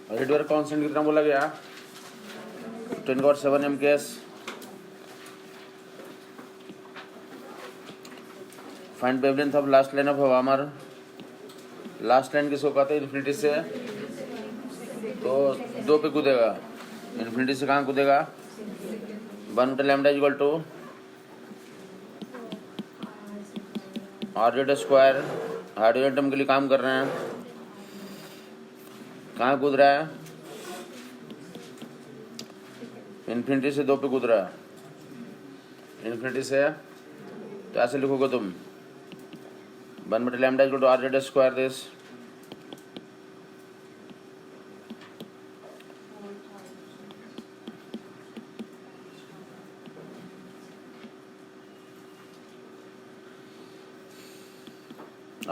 रेडवर constant कितना बोला गया? 10⁻7 MKS। Find wavelength of last line of हवामर। लास्ट लाइन किसको कहते हैं? इन्फिनिटी से तो 2 पे कूदेगा। इन्फिनिटी से कहाँ कूदेगा? 1/λ equal to RZ square. Hydrogen atom के लिए काम कर रहे हैं। कहाँ कूद रहा है? इन्फिनिटी से 2 पे कूद रहा है। इन्फिनिटी से तो ऐसे लिखोगे तुम 1/λ equal to RZ square this.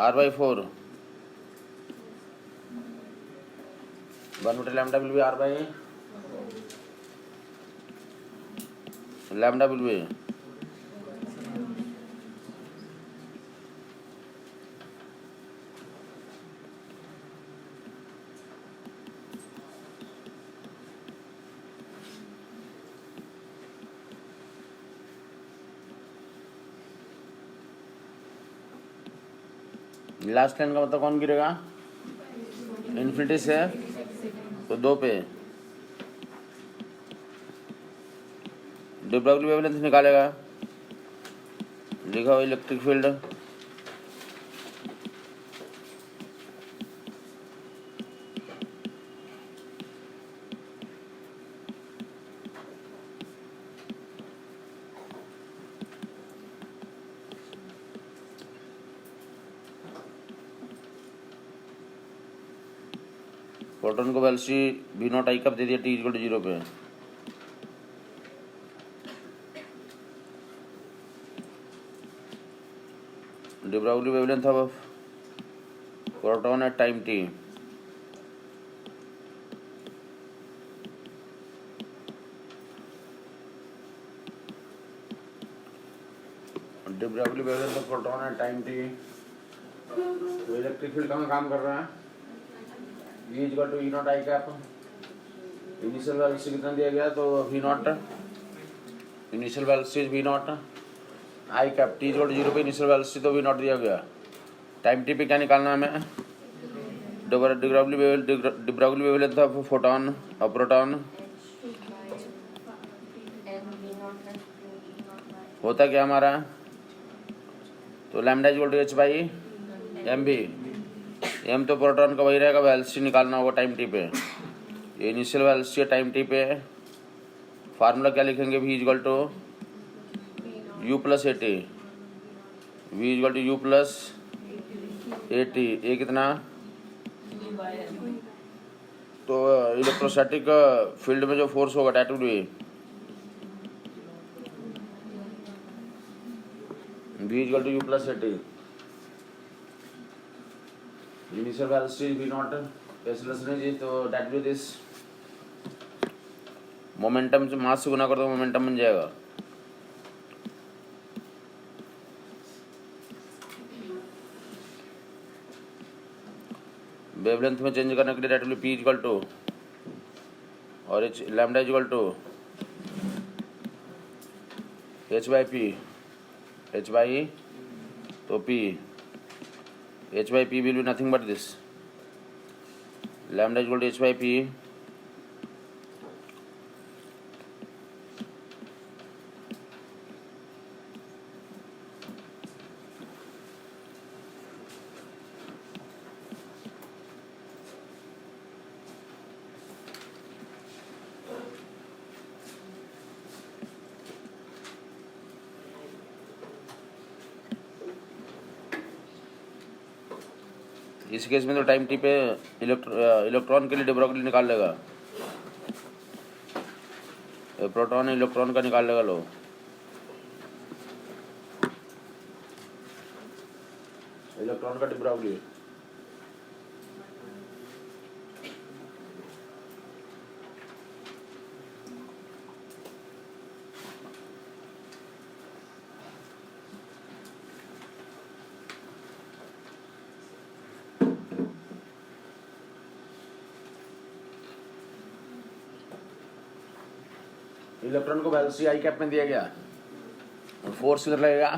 R/4 1/λ will be R/λ will be last line का मतलब कौन गिरेगा? इन्फिनिटी से तो 2 पे डी ब्रॉगली वेवलेंथ निकालेगा। लिखा हो इलेक्ट्रिक फील्ड। प्रोटॉन को वेलोसिटी V0 I कब दे दिया? T = 0 पे। De Broglie wavelength of proton at time T। De Broglie wavelength of proton at time T। तो इलेक्ट्रिक फील्ड कहाँ काम कर रहा है? V = E0 I cap. Initial velocity कितना दिया गया? तो V0। Initial velocity V0 I cap. T = 0 पे इनिशियल वेलोसिटी तो V0 दिया गया। टाइम T पे क्या निकालना है हमें? D Broglie wavelength of photon और प्रोटॉन होता क्या हमारा? तो λ = h/mv। m तो प्रोटॉन का वही रहेगा, वेलोसिटी निकालना होगा टाइम T पे। ये इनिशियल वेलोसिटी है टाइम T पे। फार्मूला क्या लिखेंगे? V = U + AT। V = U + AT। ये कितना? तो इलेक्ट्रोस्टैटिक फील्ड में जो फोर्स होगा that will be V = U + AT। Initial velocity V0 acceleration G, तो डेट विल दिस मोमेंटम से मास से गुना कर दो, मोमेंटम बन जाएगा। वेवलेंथ में चेंज करने के लिए डेट विल P = और λ = h/p। h/, तो P h/p will be nothing but this λ = h/p। इस केस में तो टाइम T पे इलेक्ट्रॉन के लिए डी ब्रॉगली निकाल लेगा। प्रोटॉन इलेक्ट्रॉन का निकाल लेगा। लो इलेक्ट्रॉन का डी ब्रॉगली। इलेक्ट्रॉन को वेलोसिटी आई कैप में दिया गया और फोर्स किधर लगेगा,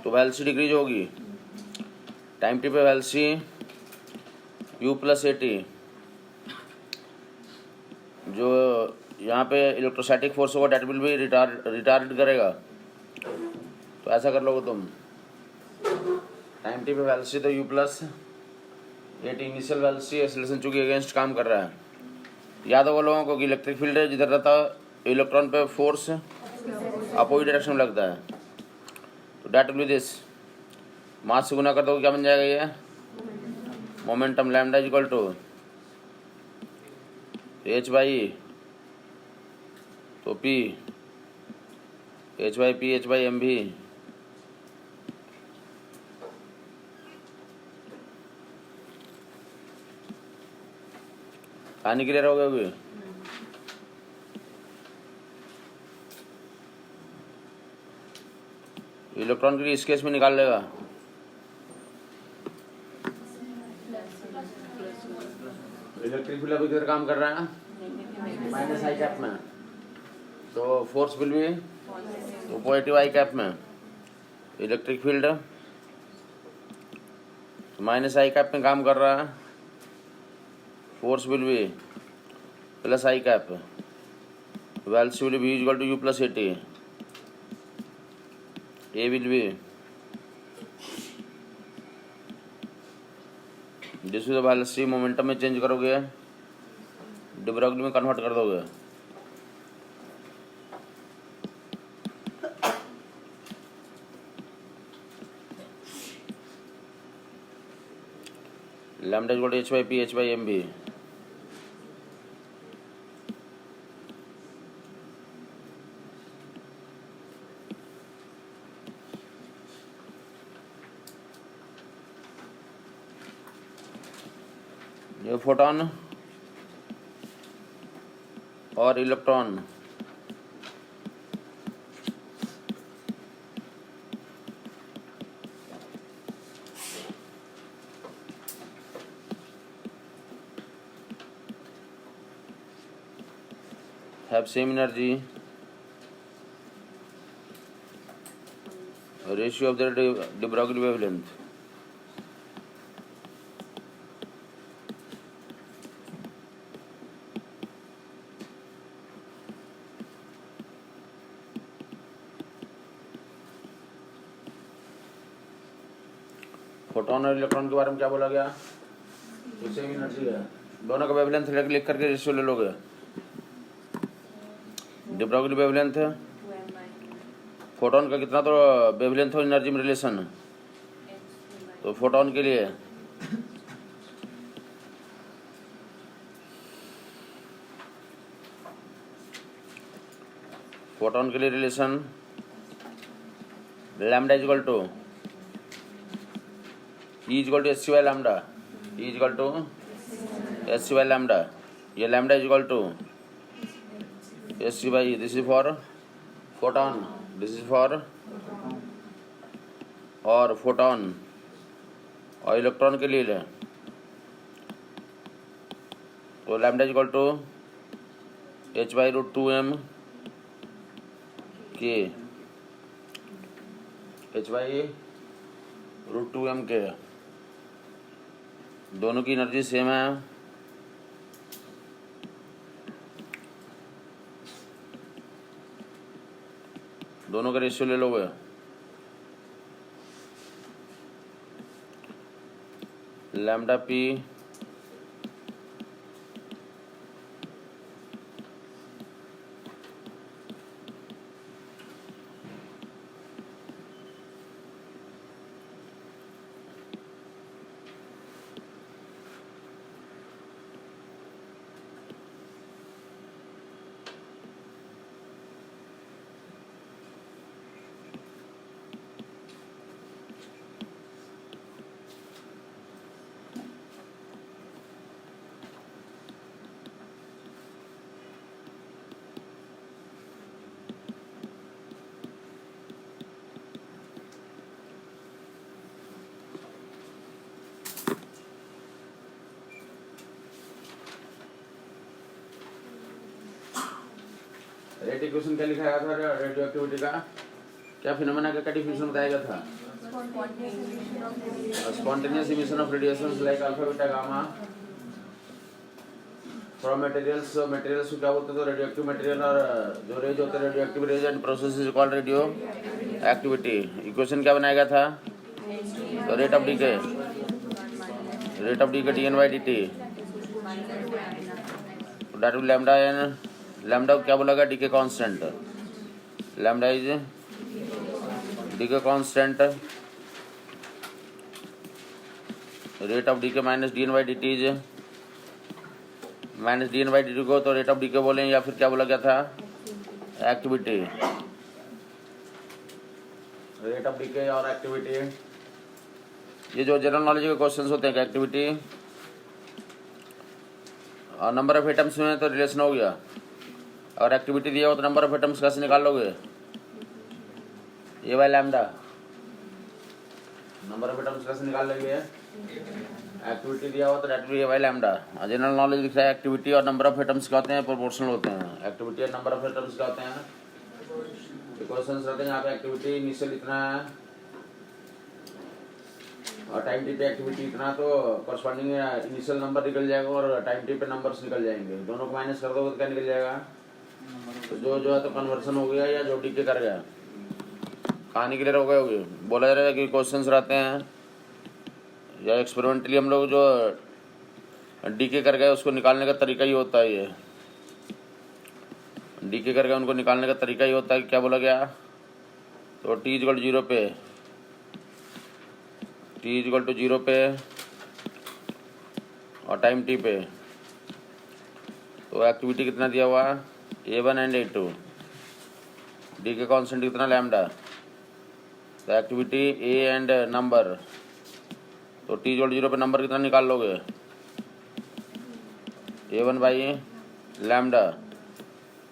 तो वेलोसिटी डिक्रीज होगी। टाइम टी पे velocity u plus a T, जो यहाँ पे इलेक्ट्रोस्टैटिक फोर्स होगा डेट विल भी रिटार्ड करेगा। तो ऐसा कर लोगे तुम, टाइम टी पे वेलोसिटी तो u plus a T initial velocity acceleration चूंकि अगेंस्ट काम कर रहा है। याद होगा लोगों को कि इलेक्ट्रिक फील्ड है, जिधर रहता है इलेक्ट्रॉन पे फोर्स अपोजिट डायरेक्शन में लगता है। तो that will be this, mass से गुना कर दो क्या बन जाएगा ये momentum, lambda equal to H by तो P, H by P H by M भी। कहानी क्लियर हो गई होगी। इलेक्ट्रॉन के लिए इस केस में निकाल लेगा, इलेक्ट्रिक फील्ड अभी किधर काम कर रहा है, माइनस आई कैप में, तो फोर्स विल भी तो पॉजिटिव आई कैप में। Electric field minus I cap में काम कर रहा है, force will be plus I cap, velocity will be equal to u plus a t, a will be this is velocity, momentum में change करोगे de Broglie में convert कर दोगे। Lambda equal to H by P H by M भी। ये photon और electron have same energy, ratio of their de Broglie wavelength. Photon और electron के बारे में क्या बोला गया, तो सेम एनर्जी है, दोनों का वेवलेंथ लिख करके रेशियो ले लोगे। de Broglie वेवलेंथ है, फोटोन का कितना तो वेवलेंथ और एनर्जी में रिलेशन, तो फोटोन के लिए relation lambda equal to E equal to S C Y lambda, E equal to S C Y lambda, ये lambda equal to S C by, this is for photon, this is for और photon और electron के लिए ले, तो lambda equal to H by root two M K, H by root two M K, दोनों की energy same है। दोनों का रेशियो ले लोगे, लैम्डा पी रेट इक्वेशन क्या लिखा गया था रेडियो एक्टिविटी का? क्या फिनोमेना का डिफिनेशन बताया गया था? Spontaneous emission of radiations like alpha beta gamma from materials. Materials को क्या बोलते हैं? तो रेडियो एक्टिव मटेरियल, और जो रेज होते हैं radioactive rays and process is called radioactivity. Equation क्या बनाया गया था? तो rate of decay dn by dt that will lambda n, lambda क्या बोलेगा? Decay constant, lambda is decay constant, rate of decay minus dn by dt is minus dn by dt को तो rate of DK बोलें, या फिर क्या बोला गया था? एक्टिविटी, रेट ऑफ डीके और एक्टिविटी। ये जो जनरल नॉलेज के क्वेश्चंस होते हैं, एक्टिविटी और नंबर ऑफ एटम्स में तो रिलेशन हो गया। अगर एक्टिविटी दिया हो तो नंबर ऑफ एटम्स कैसे निकाल लोगे? A by lambda, number of atoms कैसे निकाल लेंगे? एक्टिविटी दिया हो तो that A by lambda. General knowledge लिखा है एक्टिविटी और नंबर ऑफ एटम्स क्या होते हैं? प्रोपोर्शनल होते हैं। एक्टिविटी और नंबर ऑफ एटम्स क्या होते हैं? क्वेश्चंस रहते हैं यहाँ पे। एक्टिविटी इनिशियल इतना है और टाइम टी पे एक्टिविटी इतना, तो कॉरस्पॉन्डिंग इनिशियल नंबर निकल जाएगा और टाइम टी पे नंबर्स निकल जाएंगे। दोनों को माइनस कर दोगे तो क्या निकल जाएगा? तो जो है तो कन्वर्सन हो गया या जो डीके कर गया। कहानी क्लियर हो गई होगी। बोला जा रहा है कि क्वेश्चंस रहते हैं या एक्सपेरिमेंटली हम लोग जो डीके कर गए उसको निकालने का तरीका ही होता है। ये डीके कर गए उनको निकालने का तरीका ही होता है। क्या बोला गया? तो t इक्वल टू 0 पे, t इक्वल टू 0 पे और टाइम t पे, तो एक्टिविटी कितना दिया हुआ? A1 एंड A2, डी के कॉन्स्टेंट कितना? लैम्डा। तो एक्टिविटी ए एंड नंबर, तो t इक्वल टू 0 पे नंबर कितना निकाल लोगे? A1 बाई लैम्डा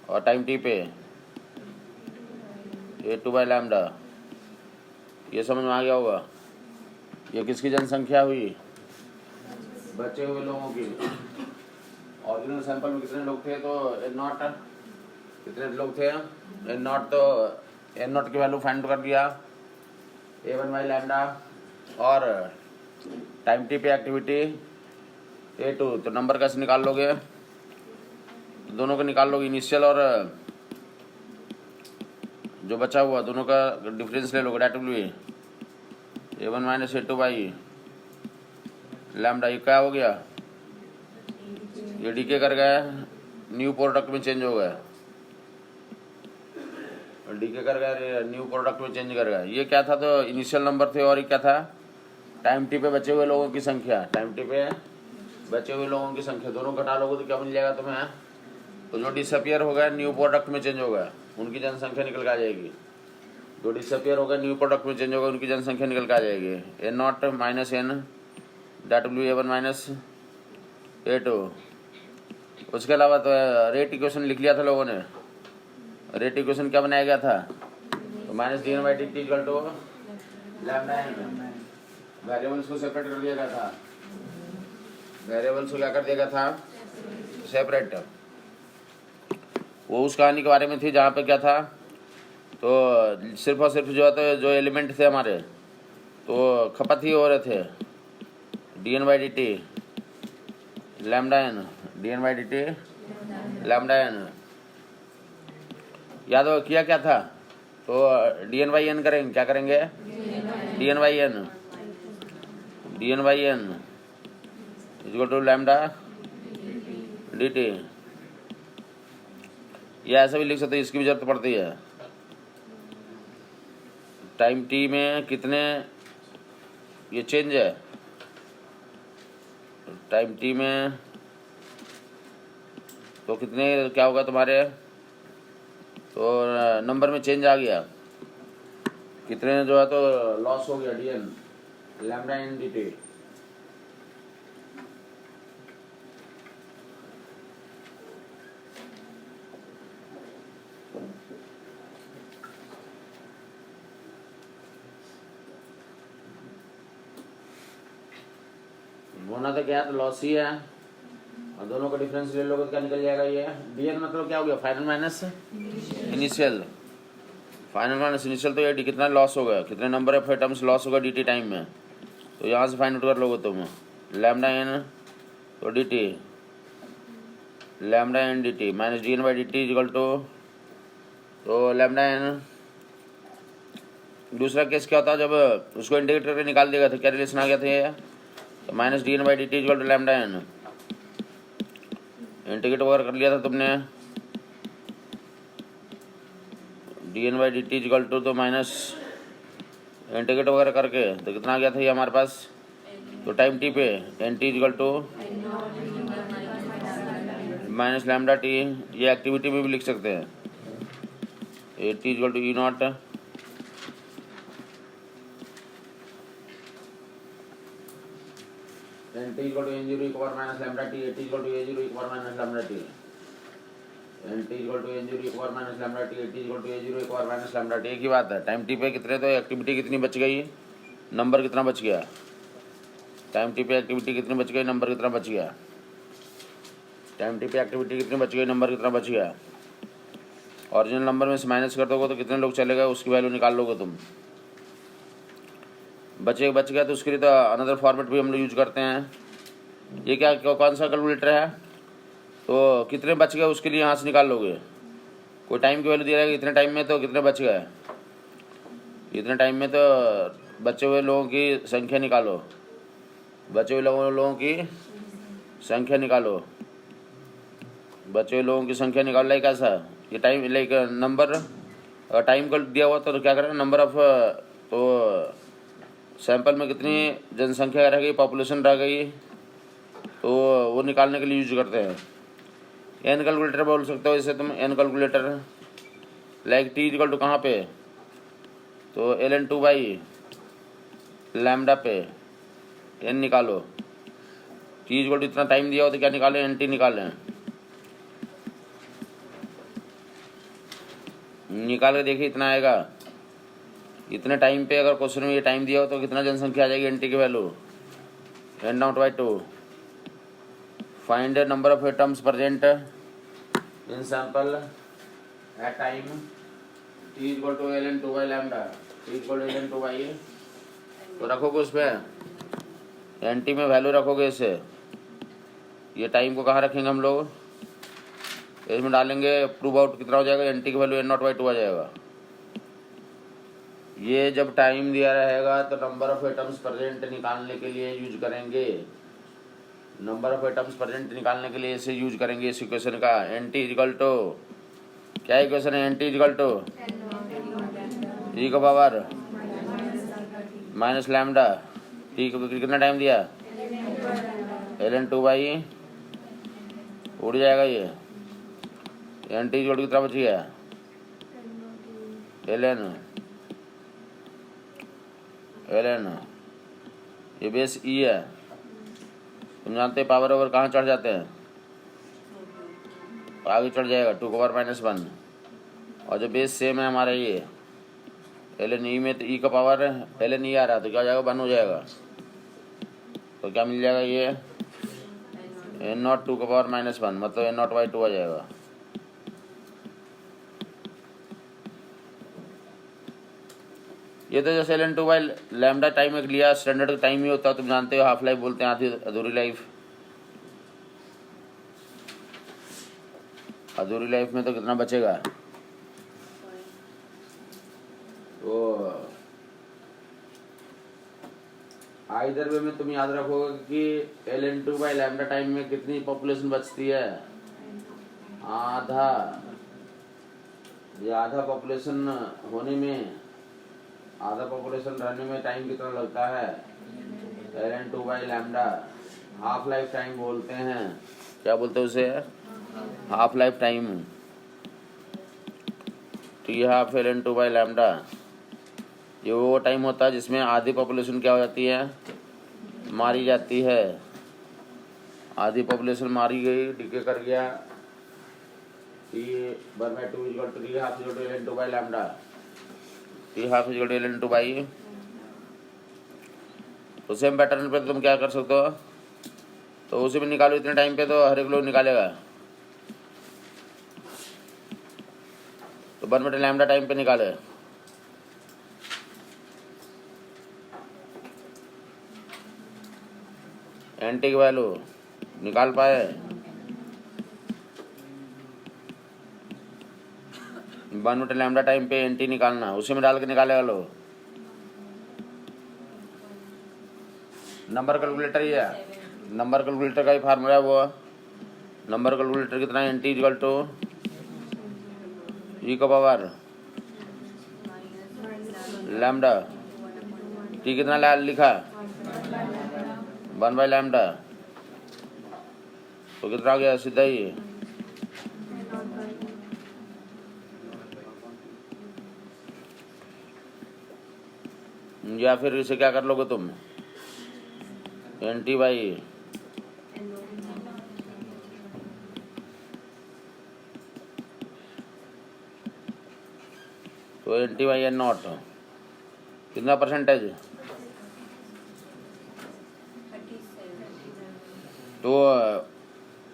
और टाइम t पे A2 बाई लैम्डा। ये समझ में आ गया होगा। ये किसकी जनसंख्या हुई? बचे हुए लोगों की। ओरिजिनल सैंपल में कितने लोग थे? तो n0 कितने लोग थे? n0, तो n0 की वैल्यू फाइंड कर दिया A1 बाई लैम्डा और टाइम टी पे एक्टिविटी A2, तो नंबर कैसे निकाल लोगे? दोनों को निकाल लोगे, इनिशियल और जो बचा हुआ दोनों का डिफरेंस ले लोगे। That will be A1 minus A2 by lambda. ये क्या हो गया? ये डीके कर गया, न्यू प्रोडक्ट में चेंज हो गया। डीके कर गया, न्यू प्रोडक्ट में चेंज कर गया। ये क्या था? तो इनिशियल नंबर थे और ये क्या था? टाइम टी पे बचे हुए लोगों की संख्या। टाइम टी पे बचे हुए लोगों की संख्या दोनों घटा लोगे तो क्या मिल जाएगा तुम्हें? तो जो डिसअपियर हो गया न्यू प्रोडक्ट में चेंज हो गया उनकी जनसंख्या निकल के आ जाएगी। जो डिसअपियर हो गया न्यू प्रोडक्ट में चेंज होगा उनकी जनसंख्या निकल के आ जाएगी। n0 minus n, that will be A1 minus A2। उसके अलावा तो रेट इक्वेशन लिख लिया था लोगों ने। रेट इक्वेशन क्या बनाया गया था? तो minus dn by dt equal to lambda n। Variables को सेपरेट कर दिया गया था। वेरिएबल्स को क्या कर दिया गया था? सेपरेट। वो उस कहानी के बारे में थी जहाँ पे क्या था? तो सिर्फ और सिर्फ जो है तो जो एलिमेंट थे हमारे तो खपत ही हो रहे थे। dn by dt lambda n, dn by dt lambda n। याद हो किया क्या था? तो dn बाई n करेंगे। क्या करेंगे? dn by n, dn by n equal to lambda dt। या ऐसा भी लिख सकते हैं, इसकी भी जरूरत पड़ती है। टाइम t में कितने ये चेंज है? टाइम t में तो कितने क्या होगा तुम्हारे? तो नंबर में चेंज आ गया। कितने जो है तो लॉस हो गया dn लैम्डा n dt। होना तो क्या है? तो लॉस ही है और दोनों का डिफरेंस ले लोगे तो क्या निकल जाएगा? ये dn मतलब क्या हो गया? Final minus initial, final minus initial, तो ये कितना लॉस होगा, कितने नंबर ऑफ एटम्स लॉस होगा dt टाइम में, तो यहाँ से फाइंड आउट कर लोगे तुम। लैम्डा n तो dt, lambda n dt minus d n by d t equal to, तो लैम्डा n। दूसरा केस क्या होता है, जब उसको इंटीग्रेट करके निकाल देगा तो क्या रिलेशन आ गया था ये, तो minus d n by d t equal to lambda n। Integrate वगैरह कर लिया था तुमने, d n by d t equal to, तो माइनस इंटीग्रेट वगैरह करके तो कितना आ गया था ये हमारे पास, तो टाइम टी पे n t equal to minus lambda t, ये एक्टिविटी में भी लिख सकते हैं, a t equal to e naught n t equal to N zero equal minus lambda T, A t equal to A zero equal minus lambda t, n t equal to N zero equal minus lambda T, A t equal to A zero equal minus lambda t. एक ही बात है, time t पे कितने, तो activity कितनी बच गई, नंबर कितना बच गया, टाइम टी पे एक्टिविटी कितनी बच गई, नंबर कितना बच गया, टाइम टी पे एक्टिविटी कितनी बच गई, नंबर कितना बच गया। ओरिजिनल नंबर में से माइनस कर दोगे तो कितने लोग चले गए उसकी वैल्यू निकाल लोगे तुम। बच गया तो उसके लिए तो अनदर फॉर्मेट भी हम लोग यूज करते हैं। ये क्या कौन सा कैलकुलेटर है, तो कितने बच गए उसके लिए यहाँ से निकाल लोगे, कोई टाइम की वैल्यू दिया रहेगा इतने टाइम में, तो कितने बच गए, इतने टाइम में तो बचे हुए लोगों की संख्या निकालो, बचे हुए लोगों की संख्या निकालो, बचे हुए लोगों की संख्या निकाल। लाइक ऐसा ये टाइम, लाइक नंबर, टाइम का दिया हुआ तो क्या करें, नंबर ऑफ, तो सैंपल में कितनी जनसंख्या रह गई, पॉपुलेशन रह गई, तो वो निकालने के लिए यूज करते हैं। एन कैलकुलेटर बोल सकते हो इसे तुम, n calculator. Like t equal to कहाँ पे, तो l n two by lambda पे एन निकालो, टी इक्वल टू इतना टाइम दिया हो तो क्या निकालें, एन टी निकालें, निकाल के देखिए इतना आएगा। इतने टाइम पे अगर क्वेश्चन में ये टाइम दिया हो तो कितना जनसंख्या आ जाएगी, एन टी की value N naught by two. Find number of atoms present in sample at time t equal to l n two by lambda, t equal to l n two by, तो रखोगे उस पर N T में value रखोगे इसे, ये time को कहाँ रखेंगे हम लोग, इसमें डालेंगे, प्रूव आउट कितना हो जाएगा, एन टी की value N naught by two आ जाएगा। ये जब टाइम दिया रहेगा तो नंबर ऑफ एटम्स प्रेजेंट निकालने के लिए यूज करेंगे, नंबर ऑफ एटम्स प्रेजेंट निकालने के लिए इसे यूज करेंगे इस इक्वेशन का। एन टी इक्वल टू, क्या इक्वेशन है, एन टी इक्वल टू ई का पावर माइनस लैम्डा, टी को कितना टाइम दिया, एल एन टू बाई, उड़ जाएगा ये, एन टी इक्वल टू कितना बच गया, एल एन, ये बेस ई है, तुम जानते हैं पावर ओवर कहाँ चढ़ जाते हैं, आगे चढ़ जाएगा टू पावर माइनस वन, और जो बेस सेम है हमारा ये एल एन ई में, तो ई का पावर एल एन ई आ रहा है तो क्या हो जाएगा, वन हो जाएगा, तो क्या मिल जाएगा ये एन नॉट टू का पावर माइनस वन, मतलब एन नॉट बाई टू आ जाएगा। ये तो जैसे l n two by lambda time एक लिया, स्टैंडर्ड टाइम ही होता है, तुम जानते हो, हाफ लाइफ बोलते हैं, आधी अधूरी लाइफ। अधूरी लाइफ में तो कितना बचेगा, तो आइदर वे में तुम याद रखोगे कि l n two by lambda time में कितनी पॉपुलेशन बचती है, आधा, ये आधा पॉपुलेशन होने में, आधा पॉपुलेशन रहने में टाइम कितना लगता है, l n two by lambda, half life time बोलते हैं, क्या बोलते हैं उसे, half life time, t half l n two by lambda. ये वो टाइम होता है जिसमें आधी पॉपुलेशन क्या हो जाती है, मारी जाती है, आधी पॉपुलेशन मारी गई, डिके कर गया, t one by two equal to t half equal to l n two by lambda, t half equal to l n two by. तो सेम पैटर्न पे तुम क्या कर सकते हो, तो उसे भी निकालो इतने टाइम पे, तो हर एक लोग निकालेगा, तो 1 बटे लैम्डा टाइम पे निकाले। एनटी की वैल्यू निकाल पाए? 1 बटे लैम्डा टाइम पे एनटी निकालना, उसी में डाल के निकाले वालो। नंबर कैलकुलेटर ही है, नंबर कैलकुलेटर का ही फार्मूला है वो। नंबर कैलकुलेटर कितना है? एनटी इक्वल टू ई का पावर लैम्डा, टी कितना लिखा? 1 बाई लैम्डा, तो कितना आ गया सीधा ही। या फिर इसे क्या कर लोगे तुम? एनटी बाई तो एनटी बाई एन नॉट कितना परसेंटेज? तो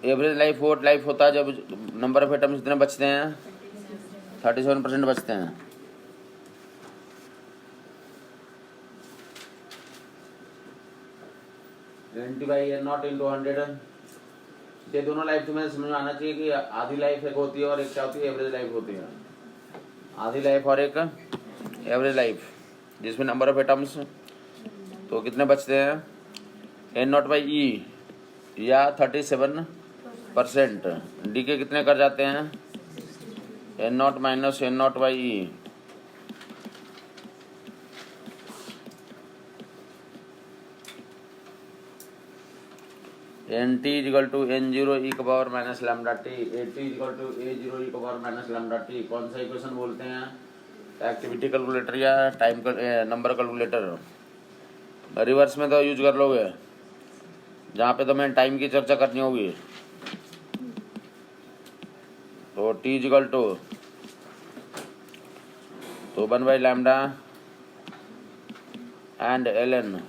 एवरेज लाइफ वोट लाइफ होता है जब नंबर ऑफ एटम्स कितने बचते हैं? 37% बचते हैं। NT by n naught into 100। ये दोनों लाइफ तुम्हें समझ में आना चाहिए कि आधी लाइफ एक होती है और एक क्या होती है? एवरेज लाइफ होती है। आधी लाइफ और एक एवरेज लाइफ, जिसमें नंबर ऑफ एटम्स तो कितने बचते हैं? एन नॉट बाई ई या 37%। डी के कितने कर जाते हैं? N naught minus N naught by E. N T equal to N zero E का power minus lambda T, A T equal to A zero E का पावर माइनस लैम्डा टी। कौन सा इक्वेशन बोलते हैं? एक्टिविटी कैलकुलेटर या time number calculator. Reverse में तो use कर लोगे, जहाँ पे तुम्हें टाइम की चर्चा करनी होगी। तो टी इजिकल टू तो 1 by lambda and l n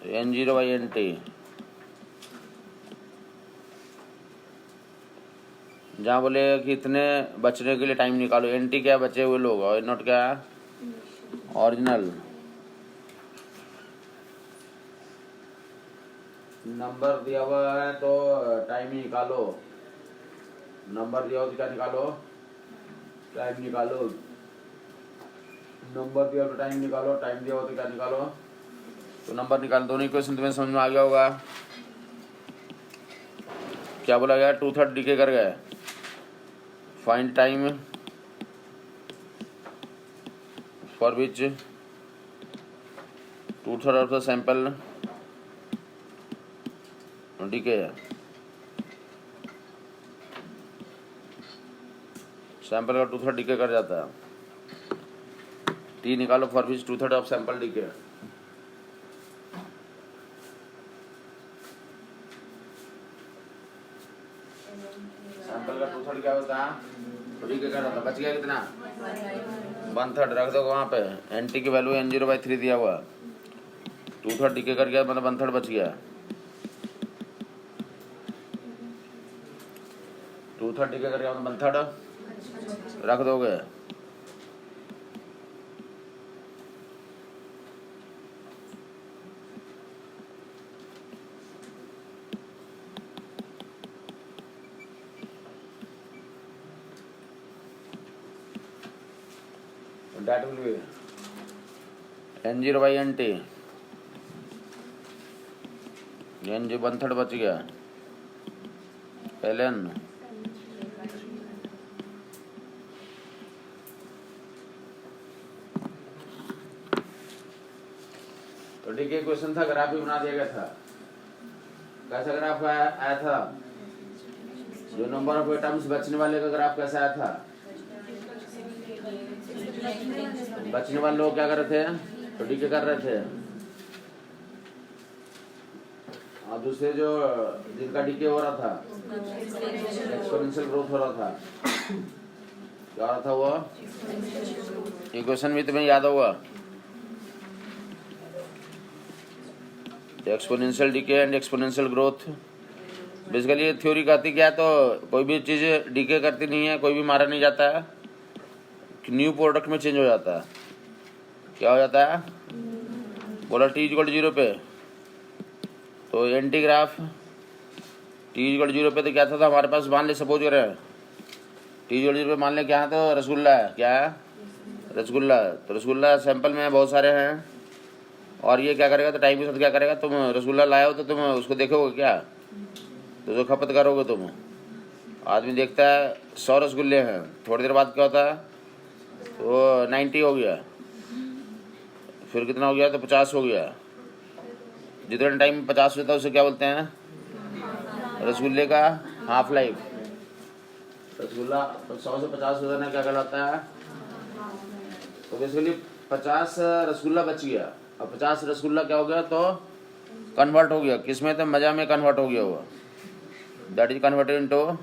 n zero by n t. जहाँ बोले कि इतने बचने के लिए टाइम निकालो, एन टी क्या बचे हुए लोग और नॉट क्या ओरिजिनल। नंबर दिया हुआ है तो टाइम ही निकालो। नंबर दिया हो तो क्या निकालो? टाइम निकालो। नंबर दिया हो तो टाइम निकालो, टाइम दिया हो तो क्या निकालो? तो नंबर निकालो। दोनों इक्वेशन तुम्हें समझ में आ गया होगा। क्या बोला गया? 2/3 डीके कर गए। Find time for which 2/3 of the sample decay. Sample का 2/3 डीके कर जाता है। टी निकालो for which 2/3 of sample decay. Sample का 2/3 क्या होता है? तो डीके कर जाता है। बच गया कितना? 1/3 रख दो वहाँ पे। एन टी की वैल्यू n/3 दिया हुआ, 2/3 डीके कर गया मतलब 1/3 बच गया। 2/3 डीके कर गया मतलब 1/3 रख दोगे। That will be n0 by nt। n जो 1/3 बच गया ln तो डी के क्वेश्चन था, ग्राफ भी बना दिया गया था। कैसा ग्राफ आया था? जो नंबर ऑफ एटम्स बचने वाले का ग्राफ कैसा आया था? बचने वाले लोग क्या कर रहे थे? तो डीके कर रहे थे। और दूसरे जो जिनका डीके हो रहा था, एक्सपोनेंशियल ग्रोथ हो रहा था, क्या हो रहा था वो? इक्वेशन भी तुम्हें याद होगा, exponential decay and exponential growth basically ये थ्योरी कहती क्या है, तो कोई भी चीज़ डीके करती नहीं है, कोई भी मारा नहीं जाता है, न्यू प्रोडक्ट में चेंज हो जाता है। क्या हो जाता है? बोला टी इक्वल 0 पे, तो एंटी ग्राफ टी इक्वल 0 पे तो क्या था हमारे पास, मान ले सपोज करें टी इक्वल 0 पे मान ले क्या है, तो रसगुल्ला है। क्या है? रसगुल्ला। तो रसगुल्ला सैंपल में बहुत सारे हैं, और ये क्या करेगा, तो टाइम के साथ क्या करेगा, तुम रसगुल्ला लाए हो तो तुम उसको देखोगे क्या, तो जो खपत करोगे तुम। आदमी देखता है 100 रसगुल्ले हैं, थोड़ी देर बाद क्या होता है, तो 90 हो गया, फिर कितना हो गया, तो 50 हो गया। जितने टाइम में 50 होता है उसे क्या बोलते हैं? रसगुल्ले का हाफ लाइफ। रसगुल्ला 100 से 50 हो जाना क्या कहलाता है? तो बेसिकली 50 रसगुल्ला बच गया, और 50 रसगुल्ला क्या हो गया, तो कन्वर्ट हो गया किसमें, तो मज़ा में कन्वर्ट हो गया हुआ, दैट इज कन्वर्टेड इनटू।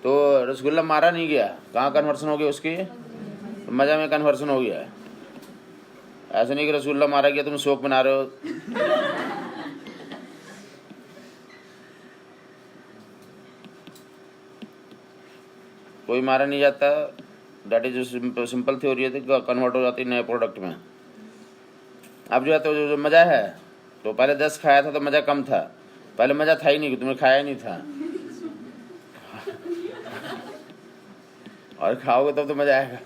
तो रसगुल्ला मारा नहीं गया, कहाँ कन्वर्सन हो गया उसकी, तो मज़ा में कन्वर्सन हो गया। ऐसा नहीं कि रसगुल्ला मारा गया तुम शौक बना रहे हो। कोई मारा नहीं जाता, दैट इज सिंपल थ्योरी है, कन्वर्ट हो जाती है नए प्रोडक्ट में। अब जो है तो जो मज़ा है, तो पहले 10 खाया था तो मज़ा कम था, पहले मज़ा था ही नहीं, तुमने खाया ही नहीं था, और खाओगे तब तो मज़ा आएगा।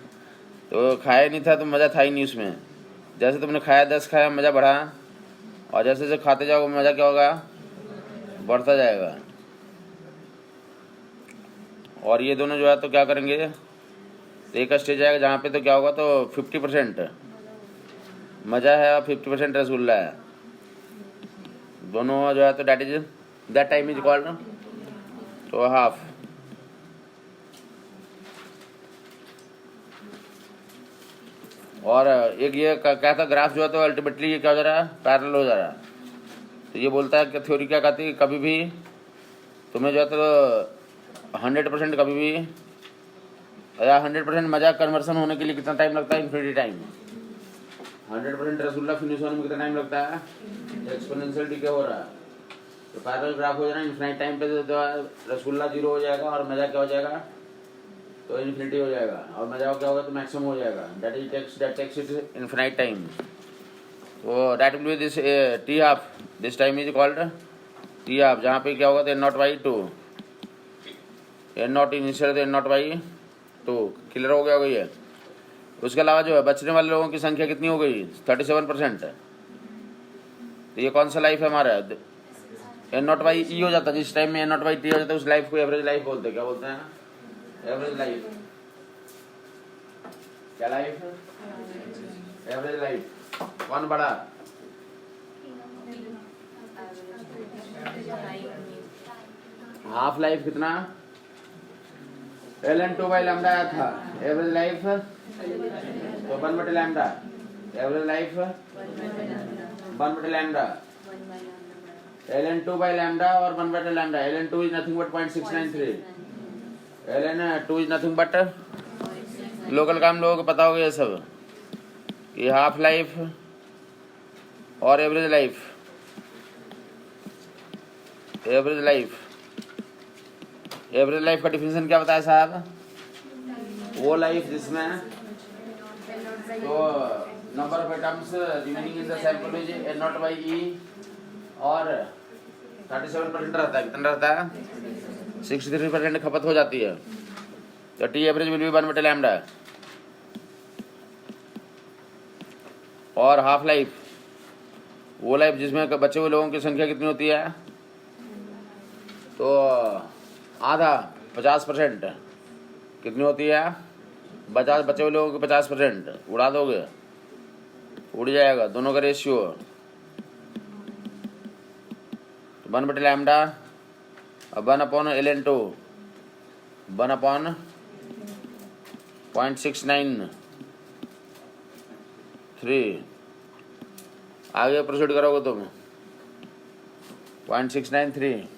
तो खाया ही नहीं था तो मज़ा था ही नहीं उसमें। जैसे तुमने खाया 10 खाया, मज़ा बढ़ा, और जैसे जैसे खाते जाओगे मज़ा क्या होगा, बढ़ता जाएगा। और ये दोनों जो है तो क्या करेंगे, तो एक स्टेज आएगा जहाँ पे तो क्या होगा, तो 50% मज़ा है और 50% रसगुल्ला है, दोनों जो है तो दैट टाइम इज कॉल्ड तो हाफ। और एक ये क्या था, ग्राफ जो है तो अल्टीमेटली ये क्या हो जा रहा है, पैरेलल हो जा रहा है। तो ये बोलता है कि थ्योरी क्या कहती है, कभी भी तुम्हें जो है तो 100% कभी भी, या 100% मज़ा कन्वर्सन होने के लिए कितना टाइम लगता है, इन्फिनिटी टाइम। 100% रसगुल्ला फिनिश होने में कितना टाइम लगता है, एक्सपोनेंशियल डीके हो रहा है। तो पैरेलल ग्राफ हो जाना, इन्फिनिट टाइम पे तो रसगुल्ला 0 हो जाएगा, और मज़ा क्या हो जाएगा, तो इन्फिनिटी हो जाएगा, और मज़ा क्या होगा, तो मैक्सिमम हो जाएगा, that takes it infinite time. तो that will be this T half, this time is called T half, जहाँ पे क्या होगा, तो n0/2, n0 इनिशियल तो n0/2 क्लियर हो गया होगा ये। उसके अलावा जो है बचने वाले लोगों की संख्या कितनी हो गई, 37%। तो ये कौन सा लाइफ है हमारा, n0/e हो जाता है, जिस टाइम में n0/t हो जाता है उस लाइफ को एवरेज लाइफ बोलते हैं। क्या बोलते हैं? Average life. क्या लाइफ? Average life. कौन बड़ा? हाफ लाइफ कितना, ln2/λ आया था, एवरेज लाइफ तो 1/λ, एवरेज लाइफ 1/λ, ln2/λ और 1/λ। ln2 is nothing but 0.693, ln2 is nothing but, local काम लोगों को पता होगा ये सब, ये हाफ लाइफ और एवरेज लाइफ। एवरेज लाइफ का डिफिनेशन क्या बताया साहब, वो लाइफ जिसमें तो number of atoms remaining in the sample is n0/e, और 37% रहता है, कितना रहता है, 63% खपत हो जाती है। तो टी एवरेज विल बी 1/λ। और हाफ लाइफ, वो लाइफ जिसमें बचे हुए लोगों की संख्या कितनी होती है, तो आधा 50% कितनी होती है, बचे हुए लोगों के 50%, उड़ा दोगे उड़ जाएगा, दोनों का रेशियो 1/λ, 1/ln2, 1/0.693। आगे प्रोसीड करोगे तुम 0.693,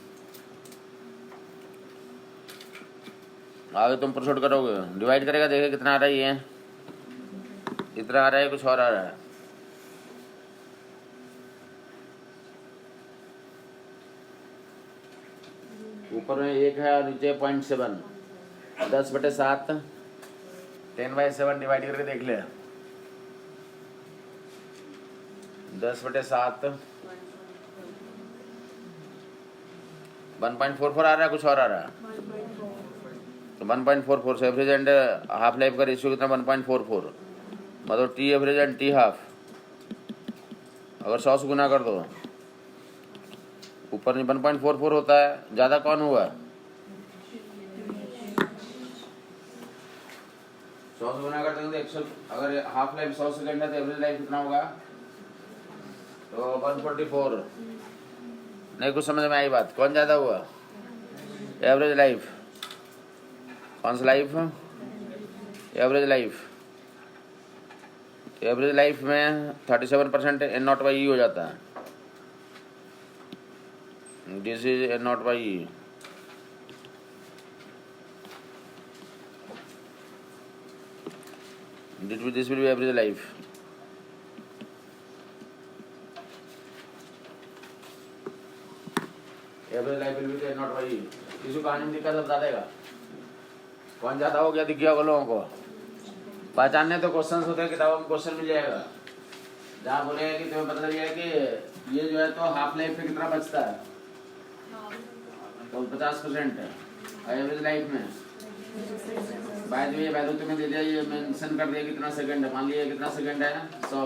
आगे तुम प्रोसीड करोगे, डिवाइड करेगा, देखिए कितना आ रहा है, ये इतना आ रहा है, कुछ और आ रहा है। ऊपर में 1 है और नीचे 0.7, 10/7 10/7 डिवाइड करके देख ले। 10/7 1.44 आ रहा है, कुछ और आ रहा है? तो 1.44 से एवरेज एंड हाफ लाइफ का रेशियो कितना? 1.44, मतलब T average and T half अगर 100 से गुना कर दो, ऊपर में 1.44 होता है, ज़्यादा कौन हुआ? 100 से गुना करते हैं तो 100, अगर हाफ लाइफ 100 सेकेंड है तो एवरेज लाइफ कितना होगा? तो 144। नहीं कुछ समझ में आई बात? कौन ज़्यादा हुआ? Average life. कौन सा life? Average life. Average life में 37% N0/E हो जाता है। This is N0/E। This will be average life. Average life will be N0/E। किसी कहानी में दिक्कत बता देगा कौन ज़्यादा हो गया, दिख गया लोगों को? पहचानने तो क्वेश्चंस होते हैं, किताबों में क्वेश्चन मिल जाएगा जहाँ बोलेगा कि तुम्हें पता चल जाएगा कि ये जो है तो हाफ लाइफ पे कितना बचता है, तो 50% है। एवरेज लाइफ में बाद में ये वैल्यू तुम्हें दे दिया, ये मेंशन कर दिया कितना सेकंड है। मान लिया कितना सेकंड है? 100,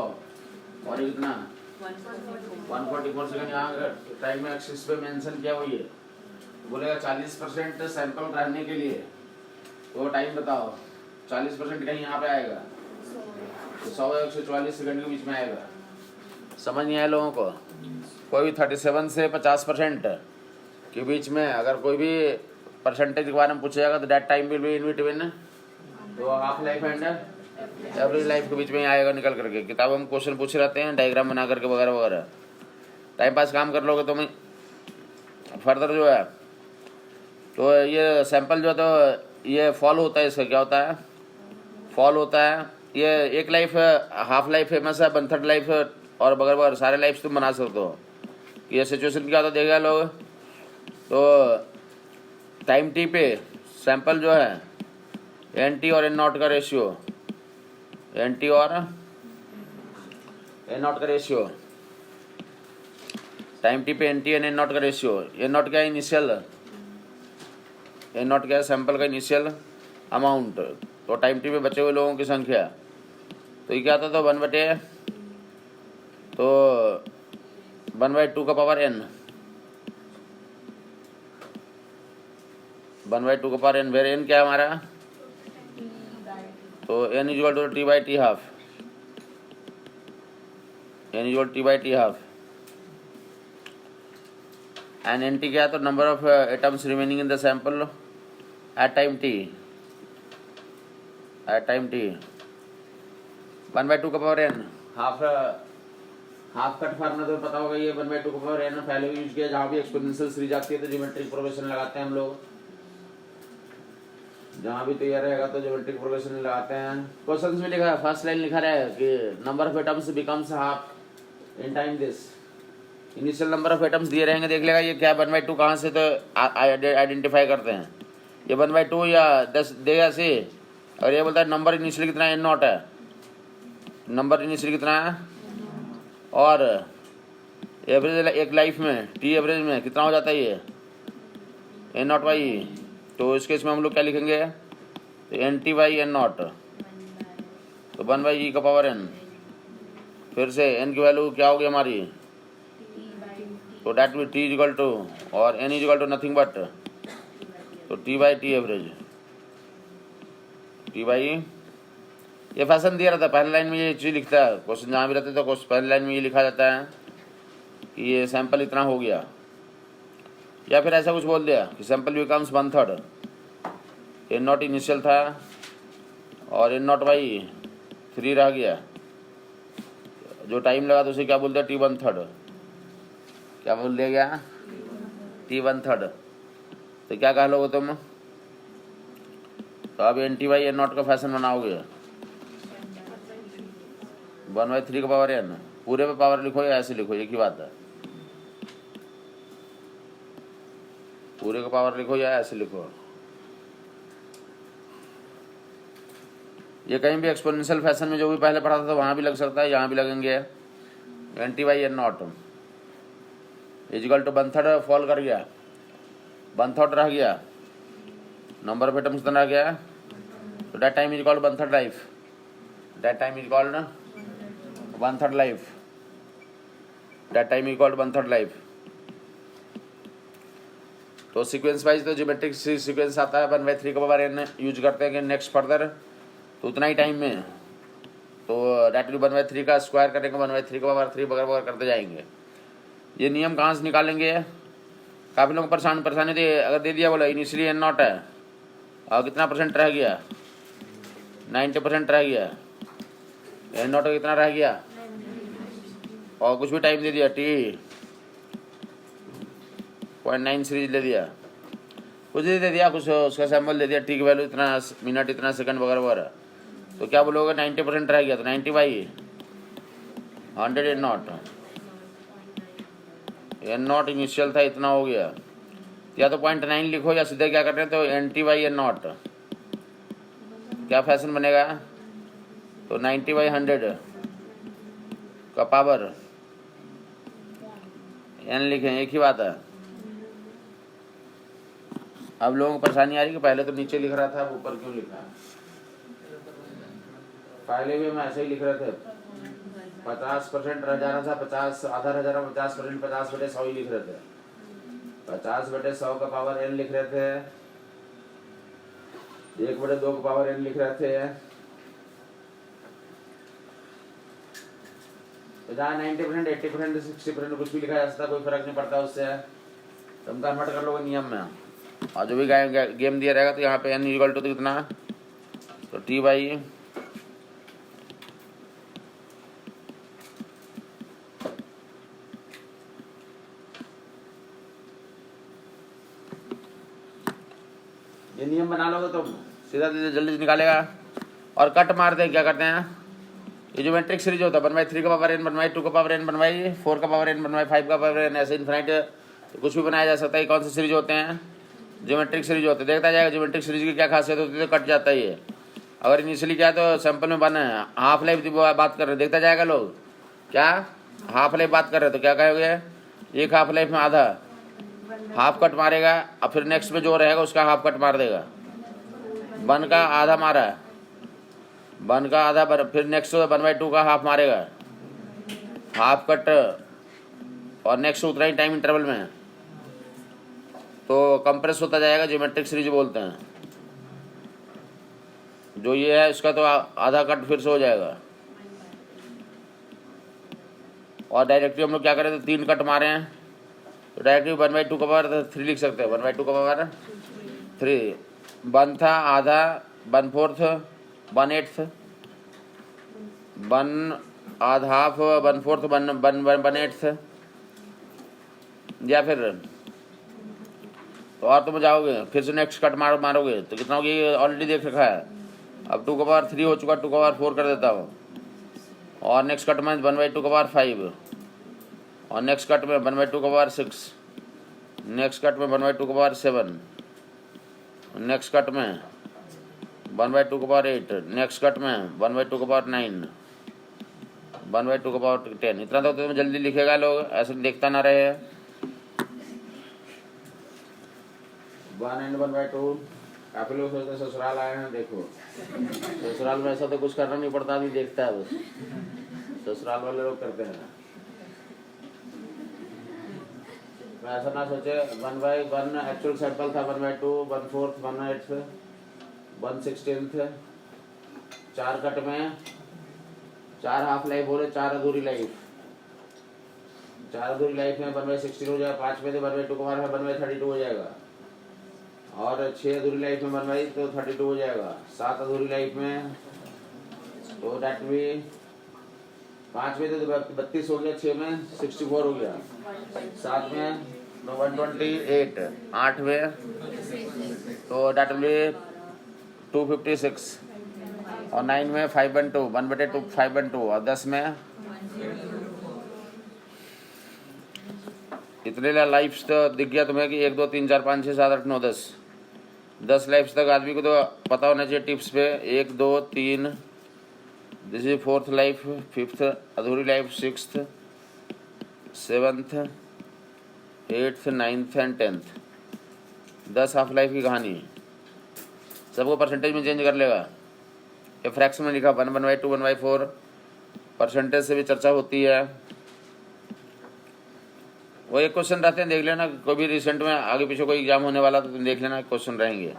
और ये कितना? 144 सेकंड। यहाँ टाइम में एक्सिस पे मेंशन किया हुआ है, बोलेगा 40% सैंपल रहने के लिए तो टाइम बताओ। 40% कहीं यहाँ पे आएगा तो 100 और 144 सेकंड के बीच में आएगा। समझ नहीं आया लोगों को? कोई भी 37 से 50% के बीच में अगर कोई भी परसेंटेज के बारे में पूछेगा तो that time will be in between, तो half life and average life के बीच में आएगा निकल करके। किताबों में क्वेश्चन पूछे रहते हैं डायग्राम बना करके वगैरह वगैरह। टाइम पास काम कर लोगे तो मैं फर्दर जो है तो ये सैंपल जो है तो ये फॉल होता है। इसका क्या होता है? फॉल होता है। ये एक लाइफ हाफ लाइफ फेमस है, 1/3 लाइफ और बगैर बगैर सारे लाइफ तुम बना सकते हो। ये सिचुएशन क्या होता है देखेगा लोग तो टाइम टी पे सैंपल जो है NT और N0 का रेशियो, NT और N0 का रेशियो, टाइम टी पे NT और N0 का रेशियो। N0 क्या है? इनिशियल। N0 क्या है? सैंपल का इनिशियल अमाउंट। तो टाइम टी पे बचे हुए लोगों की संख्या। तो ये क्या आता था? 1/2 का पावर n, 1/2 का पावर n, वेर n क्या है हमारा? तो n equal to T/T half, n equal T/T half. And NT क्या है? तो number of atoms remaining in the sample at time t, at time t। 1/2 का power n, half cut formula तो पता होगा। ये 1/2 का पावर n पहले भी यूज किया, जहाँ भी एक्सपोनेंशियल सीरीज आती है तो ज्योमेट्रिक प्रोग्रेशन लगाते हैं हम लोग। जहाँ भी तैयार रहेगा तो ज्योमेट्रिक प्रोग्रेशन लगाते हैं। क्वेश्चंस में लिखा है, फर्स्ट लाइन लिखा है कि number of atoms becomes half in time this. Initial number of atoms दिए रहेंगे, देख लेगा ये क्या 1/2 कहाँ से तो आइडेंटिफाई करते हैं। ये 1/2 या 10 देगा से, और ये बोलता है नंबर इनिशियल कितना है? N0 है। नंबर इनिशियल कितना है? और एवरेज एक लाइफ में टी एवरेज में कितना हो जाता है? ये N0/E। तो इस केस में हम लोग क्या लिखेंगे? तो NT/N0, तो 1/E का पावर n। फिर से n की वैल्यू क्या होगी हमारी? तो that will T equal to, और n equal to nothing but तो T/T एवरेज, T/E। ये फैशन दिया रहता है, पहली लाइन में ये चीज़ लिखता है क्वेश्चन जहाँ भी रहते तो पहली लाइन में ये लिखा जाता है कि ये सैंपल इतना हो गया, या फिर ऐसा कुछ बोल दिया कि सैंपल बिकम्स 1/3। N0 इनिशियल था और N0/E 3 रह गया, जो टाइम लगा तो उसे क्या बोल दिया? T1/3। क्या बोल दिया गया? T1/3। तो क्या कह लोगे तुम? तो अब NT/N0 का फैशन बनाओगे 1/3 का पावर n। पूरे पे पावर लिखो या ऐसे लिखो, एक ही बात है। पूरे का पावर लिखो या ऐसे लिखो। ये कहीं भी एक्सपोनेंशियल फैशन में जो भी पहले पढ़ा था तो वहाँ भी लग सकता है, यहाँ भी लगेंगे। NT by N0 equal to 1/3 fall कर गया, 1/3 रह गया, नंबर ऑफ एटम्स कितना रह गया, तो that time is called 1/3 life, that time is called 1/3 life, that time is called 1/3 life. तो सीक्वेंस वाइज तो ज्योमेट्रिक सीक्वेंस आता है 1/3 का पावर n यूज करते हैं कि नेक्स्ट फर्दर तो उतना ही टाइम में, तो डेट टू 1/3 का स्क्वायर करेंगे 1/3 का पावर 3 वगैरह वगैरह करते जाएंगे। ये नियम कहाँ से निकालेंगे, काफ़ी लोग परेशानी थी। अगर दे दिया बोला इनिशियली N0 है और कितना परसेंट रह गया, 90% रह गया, N0 का कितना रह गया, और कुछ भी टाइम दे दिया T.9 सीरीज दे दिया, कुछ दे दिया, कुछ उसका सैम्पल दे दिया, T की वैल्यू इतना मिनट इतना सेकंड वगैरह वगैरह, तो क्या बोलोगे 90% रह गया, तो 90/100 N0 इनिशियल था इतना हो गया, या तो 0.9 लिखो या सीधे क्या कर रहे हैं तो NT/N0 क्या फैशन बनेगा, तो 90/100 का पावर n लिखें, एक ही बात है। अब लोगों को परेशानी आ रही कि पहले तो नीचे लिख रहा था, अब ऊपर क्यों लिखा है। पहले भी हम ऐसे ही लिख रहे थे, 50% रह जा रहा था, 50 आधा रह जा रहा, 50% 50/100 ही लिख रहे थे, 50/100 का पावर n लिख रहे थे, 1/2 का पावर n लिख रहे थे। तो जहाँ 90%, 80%, 60% कुछ भी लिखा जा सकता, कोई फर्क नहीं पड़ता उससे, तुम कन्वर्ट कर लोगे नियम में। और जो भी गेम दिया रहेगा तो यहाँ पे n इक्वल टू कितना, तो T बाई ये नियम बना लोगे तो सीधा जल्दी निकालेगा। और कट मार दे, क्या करते हैं, ये जो मैट्रिक सीरीज होता है 1/3 का पावर n, 1/2 का पावर n, 1/4 का पावर n, 1/5 का पावर n, ऐसे इन्फिनाइट तो कुछ भी बनाया जा सकता है। कौन सी सीरीज होते हैं, ज्योमेट्रिक सीरीज होते हैं। देखता जाएगा ज्योमेट्रिक सीरीज की क्या खासियत होती है, तो कट जाता है ये। अगर इनिशियली क्या है तो सैंपल में बना है, हाफ लाइफ बात कर रहे, देखता जाएगा लोग क्या हाफ लाइफ बात कर रहे, तो क्या कहोगे, एक हाफ लाइफ में आधा हाफ कट मारेगा, और फिर नेक्स्ट में जो रहेगा उसका हाफ कट मार देगा। 1 का आधा मारा, 1 का आधा, फिर नेक्स्ट 1/2 का हाफ मारेगा, हाफ कट, और नेक्स्ट उतना ही टाइम इंटरवल में, तो कंप्रेस होता जाएगा, ज्योमेट्रिक सीरीज बोलते हैं। जो ये है इसका तो आधा कट फिर से हो जाएगा। और डायरेक्टली हम लोग क्या करें, तो 3 कट मारे हैं, तो डायरेक्टली 1/2 का पावर 3 लिख सकते हैं, 1/2 का पावर 3, 1 था आधा, 1/4, 1/8, 1 आधा हाफ, 1/4, 1/8, या फिर तो और तुम जाओगे फिर से नेक्स्ट कट मारोगे तो कितना होगी, ऑलरेडी देख रखा है। अब 2 का पावर 3 हो चुका, 2 का पावर 4 कर देता हूँ, और नेक्स्ट कट में 1/2 का पावर 5, और नेक्स्ट कट में 1/2 का पावर 6, नेक्स्ट कट में 1/2 का पावर 7, नेक्स्ट कट में 1/2 का पावर 8, नेक्स्ट कट में 1/2 का पावर 9, 1/2 का पावर 10। इतना तो तुम्हें जल्दी लिखेगा लोग, ऐसे देखता ना रहे। 1 and 1/2 काफी लोग सोचते हैं ससुराल आए हैं, देखो ससुराल में ऐसा तो कुछ करना नहीं पड़ता, आदमी देखता है बस, ससुराल वाले लोग करते हैं। ऐसा ना सोचे 1/1 एक्चुअल सैंपल था, 1/2, 1/4, 1/8, 1/16, 4 कट में 4 हाफ लाइफ बोले, 4 अधूरी लाइफ, 4 अधूरी लाइफ में 1/16 हो जाएगा, 5 में से 1/2 का मार 1/32 हो जाएगा, और 6 अधूरी लाइफ में 1/2 तो 32 हो जाएगा, 7 अधूरी लाइफ में तो डेट भी 5 में तो 32 हो गया, 6 में 64 हो गया, 7 में 128, 8 में तो डेट भी 256, और 9 में 5/2, 1/2 5/2, और 10 में इतने लाइफ्स तो दिख गया तुम्हें कि 1 2 3 4 5 6 7 8 9 10 लाइफ्स तक आदमी को तो पता होना चाहिए टिप्स पे। 1 2 3, this is 4th life, 5th अधूरी life, 6th 7th 8th 9th and 10th। 10 half life की कहानी है। सबको परसेंटेज में चेंज कर लेगा। ये फ्रैक्शन में लिखा 1/2 1/4। परसेंटेज से भी चर्चा होती है। वो एक क्वेश्चन रहते हैं, देख लेना। कोई भी रिसेंट में आगे पीछे कोई एग्जाम होने वाला तो तुम देख लेना, क्वेश्चन रहेंगे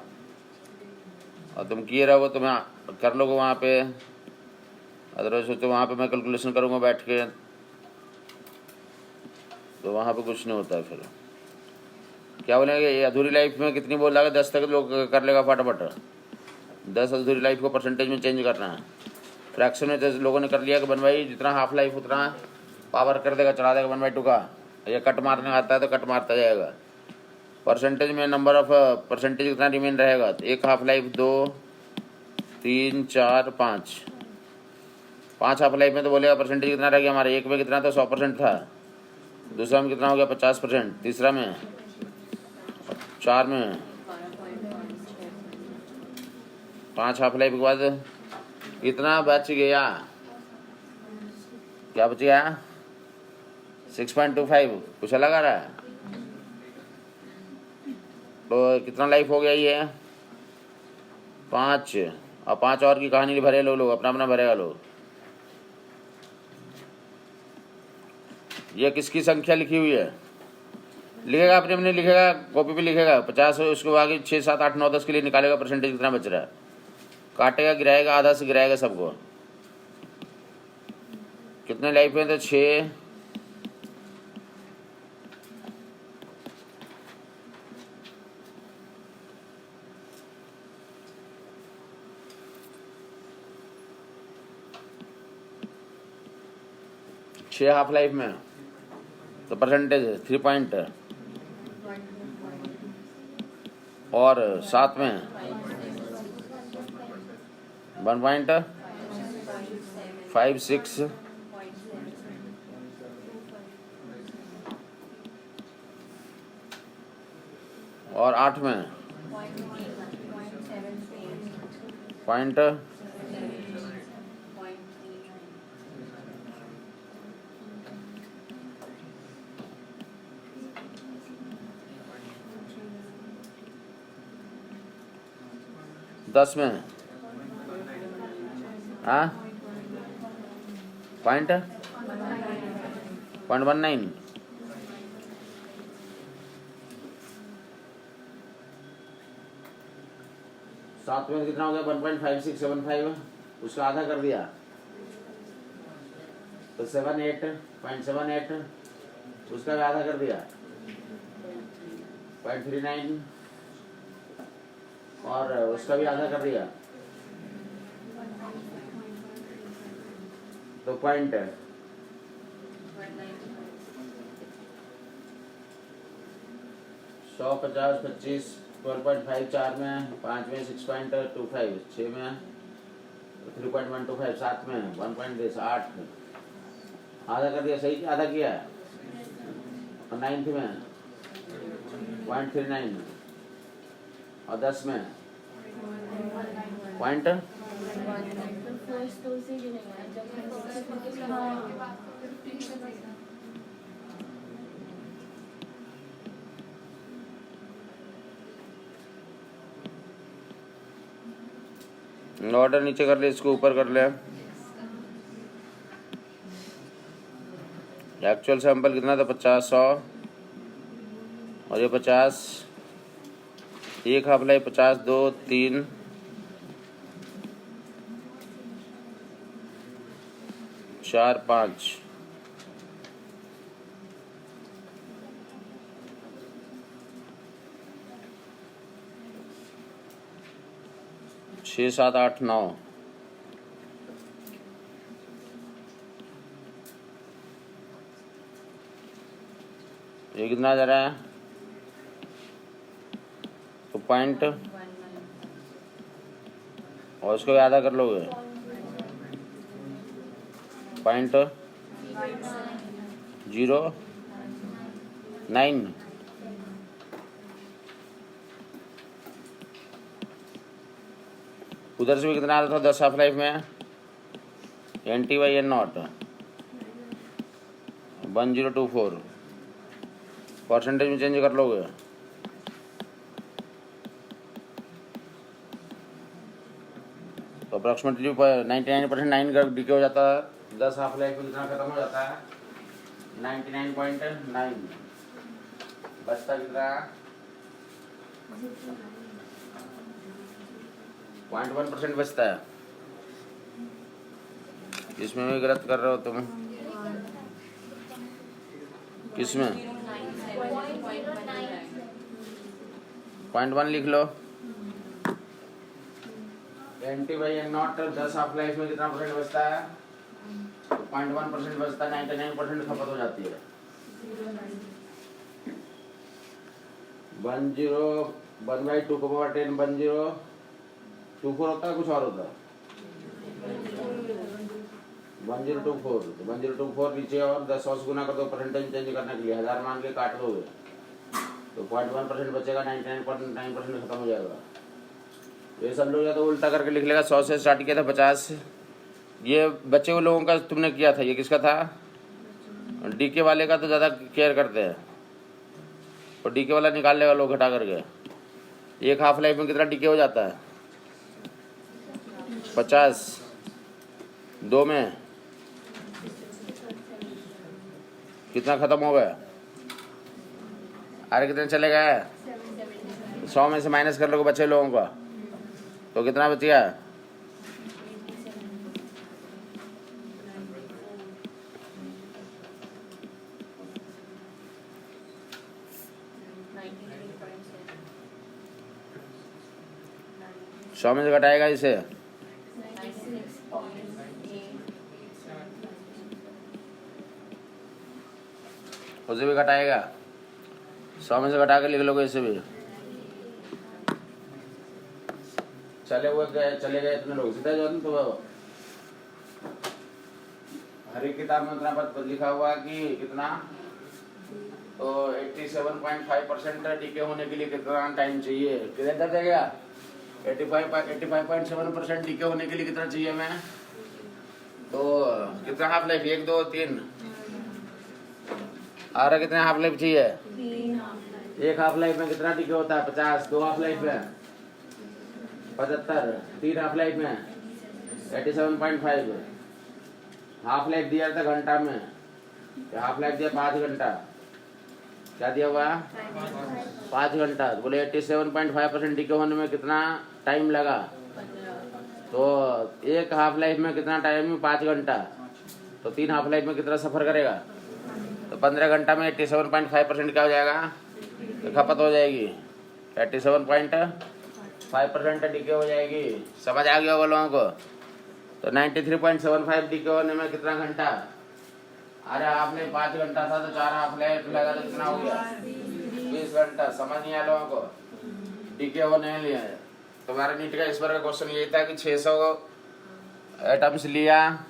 और तुम किए रहोगे, तुम्हें कर लोगे वहाँ पे। अदरवाइज सोचो वहाँ पे मैं कैलकुलेशन करूँगा बैठ के, तो वहाँ पे कुछ नहीं होता है। फिर क्या बोलेंगे, ये अधूरी लाइफ में कितनी बोल रहा है, 10 तक लोग कर लेगा फटाफट। 10 अधूरी लाइफ को परसेंटेज में चेंज करना है। फ्रैक्शन में जैसे लोगों ने कर लिया कि 1/, जितना हाफ लाइफ उतना पावर कर देगा, चढ़ा देगा 1/2 का। ये कट मारने आता है तो कट मारता जाएगा। परसेंटेज में नंबर ऑफ परसेंटेज कितना रिमेन रहेगा, तो 1 हाफ लाइफ, 2 3 4 5। 5 हाफ लाइफ में तो बोलेगा परसेंटेज कितना रह गया हमारे। एक में कितना था, 100% था। दूसरा में कितना हो गया, 50%। तीसरा में, 4 में 5 हाफ लाइफ के बाद कितना बच गया, क्या बच गया, 6.25। कुछ अलग आ रहा है तो कितना लाइफ हो गया ये, 5। और 5 और की कहानी भरे लोग अपना अपना भरेगा लोग। ये किसकी संख्या लिखी हुई है, लिखेगा अपने अपने, लिखेगा कॉपी पे लिखेगा 50। उसको आगे 6 7 8 9 10 के लिए निकालेगा परसेंटेज कितना बच रहा है, काटेगा, गिराएगा, आधा से गिराएगा सबको। कितने लाइफ में, तो 6 हाफ लाइफ में तो परसेंटेज 3 पॉइंट, और 7 में 1.56, और 8 में पॉइंट 10 में, हाँ, पॉइंट 0.19। सात में कितना हो गया, 1.5675। उसका आधा कर दिया तो 0.78। उसका भी आधा कर दिया 0.39, और उसका भी आधा कर दिया तो पॉइंट 100 50 25, 12.5। 4 में, 5 में 6.25, 6 में 3.125, 7 में 1.8, आधा कर दिया। सही आधा किया। और 9th में 0.39, और 10 में पॉइंट ऑर्डर नीचे कर ले, इसको ऊपर कर ले। एक्चुअल सैंपल कितना था, 50 100, और ये 50। 1 हाफ लाइफ 50, 2 3 4 5। 6 7 8 9। ये कितना जा रहा है, तो पॉइंट, और इसको आधा कर लोगे, पॉइंट 0 9। उधर से भी कितना आ रहा था 10 हाफ लाइफ में, NT/N0 1024 परसेंटेज में चेंज कर लोगे तो अप्रॉक्सीमेटली 99% 9 का डीके हो जाता है। 10 हाफ लाइफ में कितना खत्म हो जाता है 99.9, बचता कितना 0.1% बचता है। इसमें भी गलत कर रहे हो तुम, किसमें 0.1 लिख लो। NT/N0 10 हाफ लाइफ में कितना परसेंट बचता है, 0.1% बचता है, 99% खपत हो जाती है। 1/2 1024 होता है, कुछ और होता है 1024, तो 1024 नीचे और 10 से गुना कर दो परसेंटेज चेंज करने के लिए, 1000 मान के काट दोगे तो 0.1% बचेगा, 99.9% खत्म हो जाएगा। ये सब लोग या तो उल्टा करके लिख लेगा, 100 से स्टार्ट किया था 50, ये बचे हुए लोगों का तुमने किया था, ये किसका था, डीके वाले का तो ज़्यादा केयर करते हैं, और डीके वाला निकाल लेगा लोग घटा करके। एक हाफ लाइफ में कितना डीके हो जाता है 50, 2 में कितना खत्म हो गया, अरे कितने चले गए, 100 में से माइनस कर लोगे बचे लोगों का तो कितना बच गया, सौ में से घटाएगा इसे, उसे भी घटाएगा, 100 में से घटा के लिख लोगे इसे भी। चले गए इतने लोग सीधा जो तो हर एक किताब में उतना पद लिखा हुआ कि कितना, तो 87.5% डीके होने के लिए कितना टाइम चाहिए, किधर जाएगा 85.7% डीके होने के लिए कितना चाहिए हमें, तो कितना हाफ लाइफ 1 2 3, और कितने हाफ लाइफ चाहिए, एक हाफ लाइफ में कितना डीके होता है 50, 2 हाफ लाइफ में 75, 3 हाफ लाइफ में 87.5, हाफ लाइफ दिया था घंटा में, हाफ लाइफ दिया 5 घंटा, क्या दिया हुआ 5 घंटा, बोले 87.5% डीके होने में कितना टाइम लगा, तो एक हाफ लाइफ में कितना टाइम 5 घंटा, तो 3 हाफ लाइफ में कितना सफर करेगा, तो 15 घंटा में 87.5% क्या हो जाएगा, तो खपत हो जाएगी, 87.5% डीके हो जाएगी। समझ आ गया होगा लोगों को, तो 93.75 डीके होने में कितना घंटा, अरे आपने 5 घंटा था तो 4 हाफ लाइफ लगा तो कितना हो गया 20 घंटा। समझ नहीं आया लोगों को, डीके होने के लिए तुम्हारा नीट का इस बार का क्वेश्चन ये था कि 600 एटम्स लिया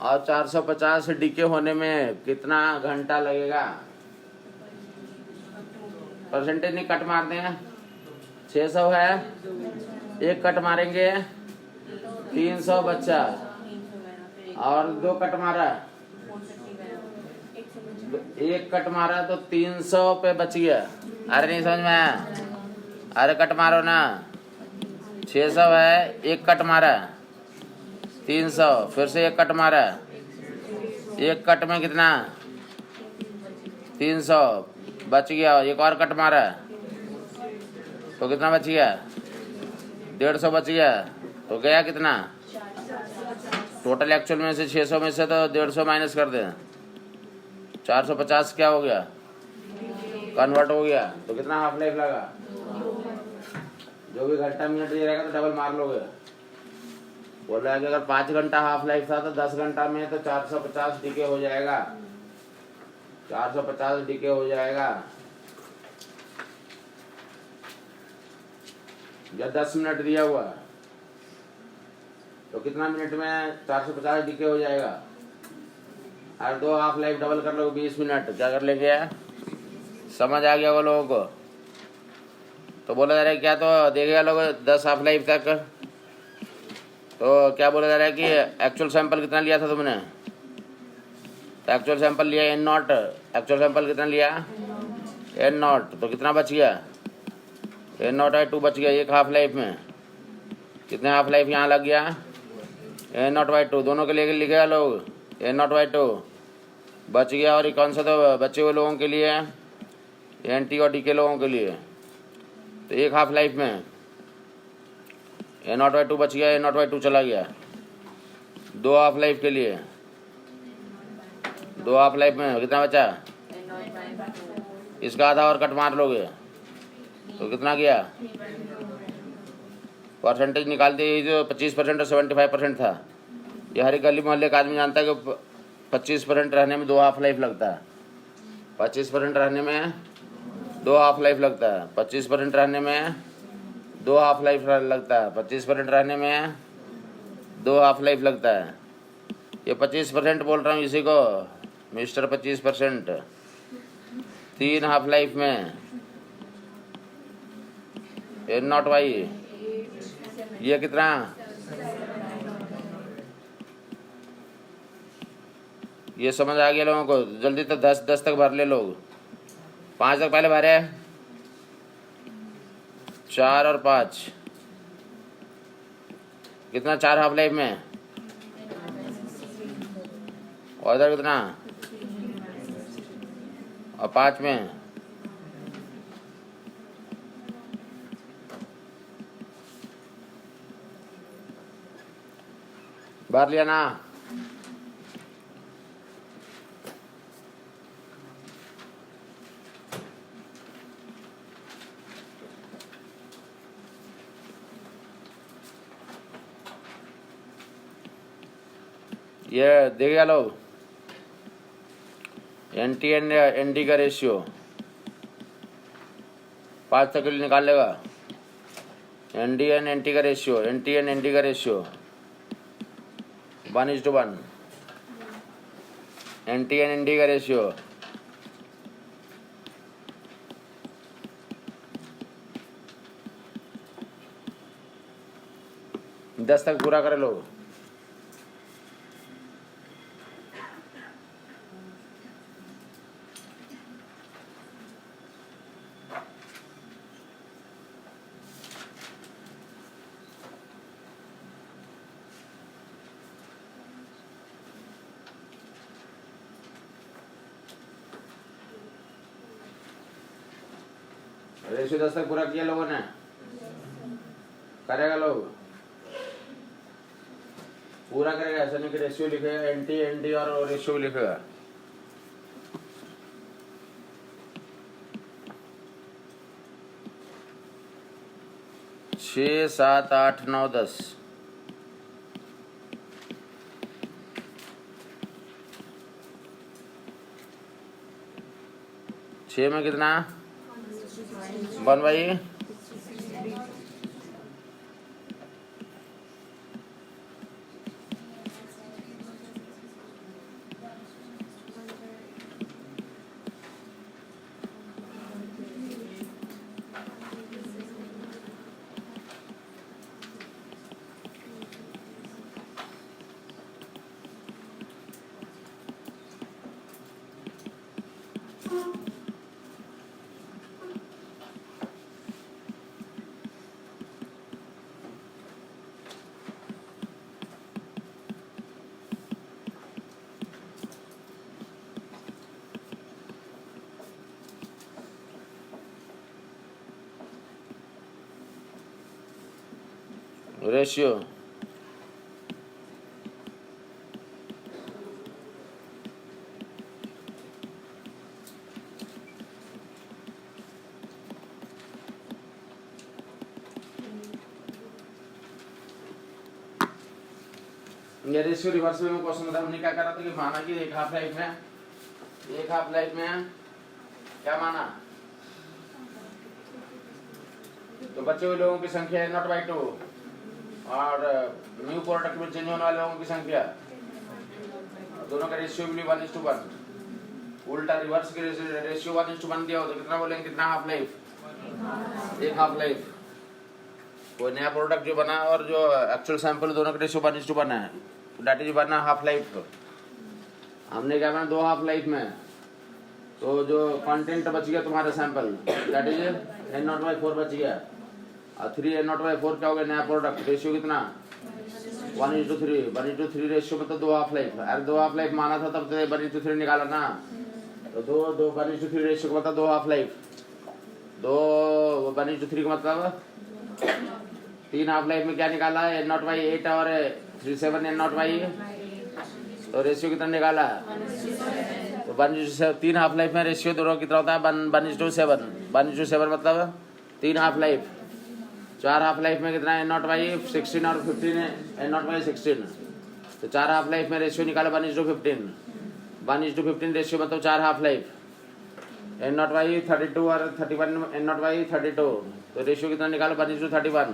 और 450 डीके होने में कितना घंटा लगेगा, परसेंटेज नहीं कट मारते हैं, 600 है, एक कट मारेंगे 300 बच्चा, और 2 कट मारा, एक कट मारा तो 300 पे बच गया, अरे नहीं समझ में आया, अरे कट मारो ना, 600 है, एक कट मारा 300, फिर से एक कट मारा, एक कट में कितना 300 बच गया, एक और कट मारा तो कितना बच गया 150 बच गया, तो गया कितना टोटल, एक्चुअल में से 600 में से तो 150 माइनस कर दें, 450 क्या हो गया कन्वर्ट हो गया, तो कितना हाफ लाइफ लगा, जो भी घंटा मिनट दे रहेगा तो डबल मार लोगे। बोल रहा है कि अगर 5 घंटा हाफ लाइफ था तो 10 घंटा में तो 450 डीके हो जाएगा, 450 डीके हो जाएगा, या 10 मिनट दिया हुआ तो कितना मिनट में 450 डीके हो जाएगा, और 2 हाफ लाइफ डबल कर लो 20 मिनट, क्या कर लेंगे समझ आ गया वो लोगों को? तो बोला जा रहा है क्या, तो देखेगा लोग 10 हाफ लाइफ तक। तो क्या बोला जा रहा है कि एक्चुअल सैंपल कितना लिया था तुमने? तो एक्चुअल सैंपल लिया एन नॉट। एक्चुअल सैंपल कितना लिया? N naught. तो कितना बच गया? एन नॉट बाई 2 बच गया एक हाफ लाइफ में। कितने हाफ लाइफ यहाँ लग गया? एन नॉट बाई 2 दोनों के लिए लिखेगा लोग, एन नॉट बाई 2 बच गया। और ये कौन सा तो बचे हुए लोगों के लिए? एन टी और डी के लोगों के लिए। तो एक हाफ लाइफ में एन नॉट बाई 2 बच गया, एन नॉट बाई 2 चला गया। 2 हाफ लाइफ के लिए, 2 हाफ लाइफ में कितना बचा? इसका आधा और कट मार लोगे तो कितना गया? परसेंटेज निकालते ही जो 25% और 75% था। ये हर एक गली मोहल्ले का आदमी जानता है कि 25% रहने में 2 हाफ लाइफ लगता है। 25% रहने में 2 हाफ लाइफ लगता है। 25% रहने में 2 हाफ लाइफ लगता है। 25% रहने में 2 हाफ लाइफ लगता है। ये 25% बोल रहा हूँ इसी को, मिस्टर 25%। 3 हाफ लाइफ में एन नॉट वाई ये कितना? ये समझ आ गया लोगों को? जल्दी तो 10 तक भर ले लोग। 5 तक पहले भरे, 4 और 5 कितना? 4 हाफ लाइफ में। और इधर कितना? और 5 में। भर लिया ना? ये देखिए लोग, N T and N D का रेशियो 5 तक के लिए निकाल लेगा। N D and N T का ratio, N T and N D का ratio 1:1। N T and N D का रेशियो 10 तक पूरा करे लोग। रेशियो 10 तक पूरा किया लोगों ने? करेगा लोग? पूरा करेगा, ऐसा नहीं कि रेशियो लिखेगा, एन टी और रेशियो भी लिखेगा। छः 7 8 9 10 6 में कितना? 1/। रेशियो ये रेशियो रिवर्स में क्वेश्चन था। हमने क्या करा था कि माना कि एक हाफ लाइफ में क्या माना? तो बचे हुए लोगों की संख्या है 0/2 और न्यू प्रोडक्ट में चेंज होने वाले लोगों की संख्या, दोनों का रेशियो भी 1:1। उल्टा रिवर्स की रेशियो 1:1 दिया हो तो कितना बोलेंगे, कितना हाफ लाइफ, एक हाफ लाइफ। कोई नया प्रोडक्ट जो बना और जो एक्चुअल सैंपल दोनों का रेशियो 1:1 है, दैट इज बना हाफ लाइफ। हमने क्या बना 2 हाफ लाइफ में, तो जो कंटेंट बच गया तुम्हारा सैंपल दैट इज N0/4 बच गया, और 3 N0/4 क्या हो गया नया प्रोडक्ट। रेशियो कितना 1:3, 1:3 रेशियो मतलब 2 हाफ लाइफ। अरे 2 हाफ लाइफ माना था तब तो 1:3 निकाला ना, तो 1:3 रेशियो का मतलब 2 हाफ लाइफ, 1:3 का मतलब 3 हाफ लाइफ में क्या निकाला है N0/8 और 37 N0/8, तो रेशियो कितना निकाला, तो 1:3 हाफ लाइफ में रेशियो दोनों कितना होता है 1:7, 1:7 मतलब 3 हाफ लाइफ। 4 हाफ लाइफ में कितना है N0/16 और 15 N0/16, तो 4 हाफ लाइफ में रेशियो निकाला 1:15, 1:15 रेशियो मतलब 4 हाफ लाइफ। N0/32 और 31 N0/32, तो रेशियो कितना निकाला 1:31,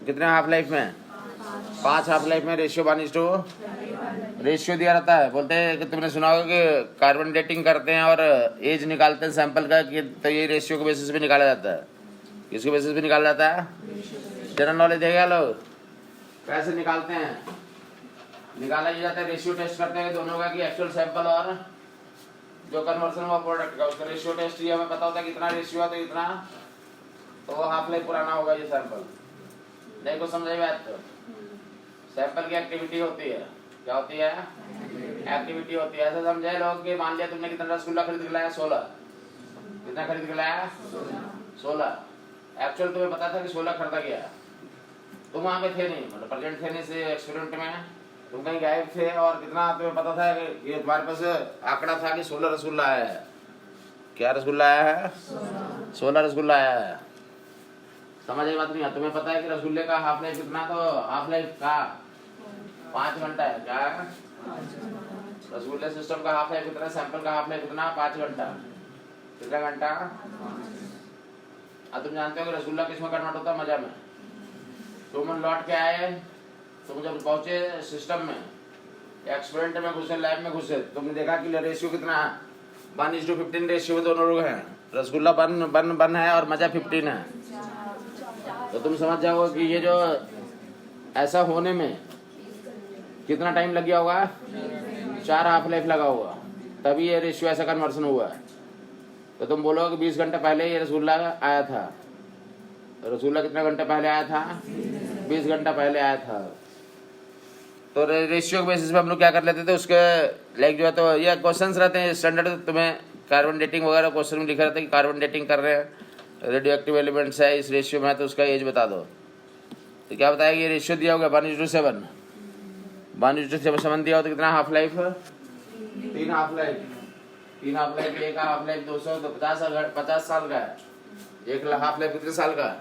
कितने हाफ लाइफ में 5 हाफ लाइफ में रेशियो 1:, रेशियो दिया रहता है। बोलते हैं कि तुमने सुना होगा कि कार्बन डेटिंग करते हैं और एज निकालते हैं सैंपल का, कि तो ये रेशियो के बेसिस पे निकाला जाता है। किसके बेसिस पे निकाला जाता है, जनरल नॉलेज देगा लोग कैसे निकालते हैं, निकाला ही जाता है। रेशियो टेस्ट करते हैं दोनों का, कि एक्चुअल सैंपल और जो कन्वर्सन हुआ प्रोडक्ट का, उसका रेशियो टेस्ट ये हमें पता होता है कितना रेशियो है तो इतना, तो वो हाफ लाइफ पुराना होगा ये सैंपल। नहीं को समझे बात, तो सैंपल की एक्टिविटी होती है, क्या होती है, एक्टिविटी होती है। ऐसा समझे लोग कि मान लिया तुमने कितना रसगुल्ला खरीद के लाया 16, कितना खरीद के लाया 16, एक्चुअल तुम्हें पता था कि 16 खरीदा गया, तुम वहां पे थे नहीं, मतलब प्रेजेंट थे नहीं से एक्सपेरिमेंट में, तुम कहीं गायब थे, और कितना तुम्हें पता था कि ये तुम्हारे पास आंकड़ा था कि 16 रसगुल्ला आया है। क्या रसगुल्ला आया है, 16 रसगुल्ला आया है। समझ आई बात नहीं है, तुम्हें पता है कि रसगुल्ले का हाफ लाइफ कितना, तो हाफ लाइफ का 5 घंटा है। क्या रसगुल्ले सिस्टम का हाफ लाइफ कितना, सैंपल का हाफ लाइफ कितना 5 घंटा, कितना घंटा। अब तुम जानते हो कि रसगुल्ला किसमें कन्वर्ट होता है, मजा में। तुम लौट के आए, तुम जब पहुंचे सिस्टम में, एक्सपेरिमेंट में घुसे, लैब में घुसे, तुमने देखा कि रेशियो कितना है 1:15 रेशियो दोनों लोग हैं, रसगुल्ला बन है और मजा 15 है, तो तुम समझ जाओगे कि ये जो ऐसा होने में कितना टाइम लग गया होगा, 4 हाफ लाइफ लगा होगा, तभी ये रेशियो ऐसा कन्वर्सन हुआ है। तो तुम बोलोगे कि 20 घंटे पहले ये रसगुल्ला आया था, रसगुल्ला कितने घंटे पहले आया था, 20 घंटा पहले आया था। तो रेशियो के बेसिस पे हम लोग क्या कर लेते थे उसके, लाइक जो है, तो ये क्वेश्चंस रहते हैं स्टैंडर्ड, तुम्हें कार्बन डेटिंग वगैरह क्वेश्चन में लिखा रहता है कि कार्बन डेटिंग कर रहे हैं, रेडियो एक्टिव एलिमेंट्स है इस रेशियो में, तो उसका एज बता दो। तो क्या बताएगा, ये रेशियो दिया होगा 1:7, 1:7 दिया हो तो कितना half life, 3 half life, 3 half life, एक हाफ लाइफ 200 तो 50 साल का है, एक हाफ लाइफ कितने साल का,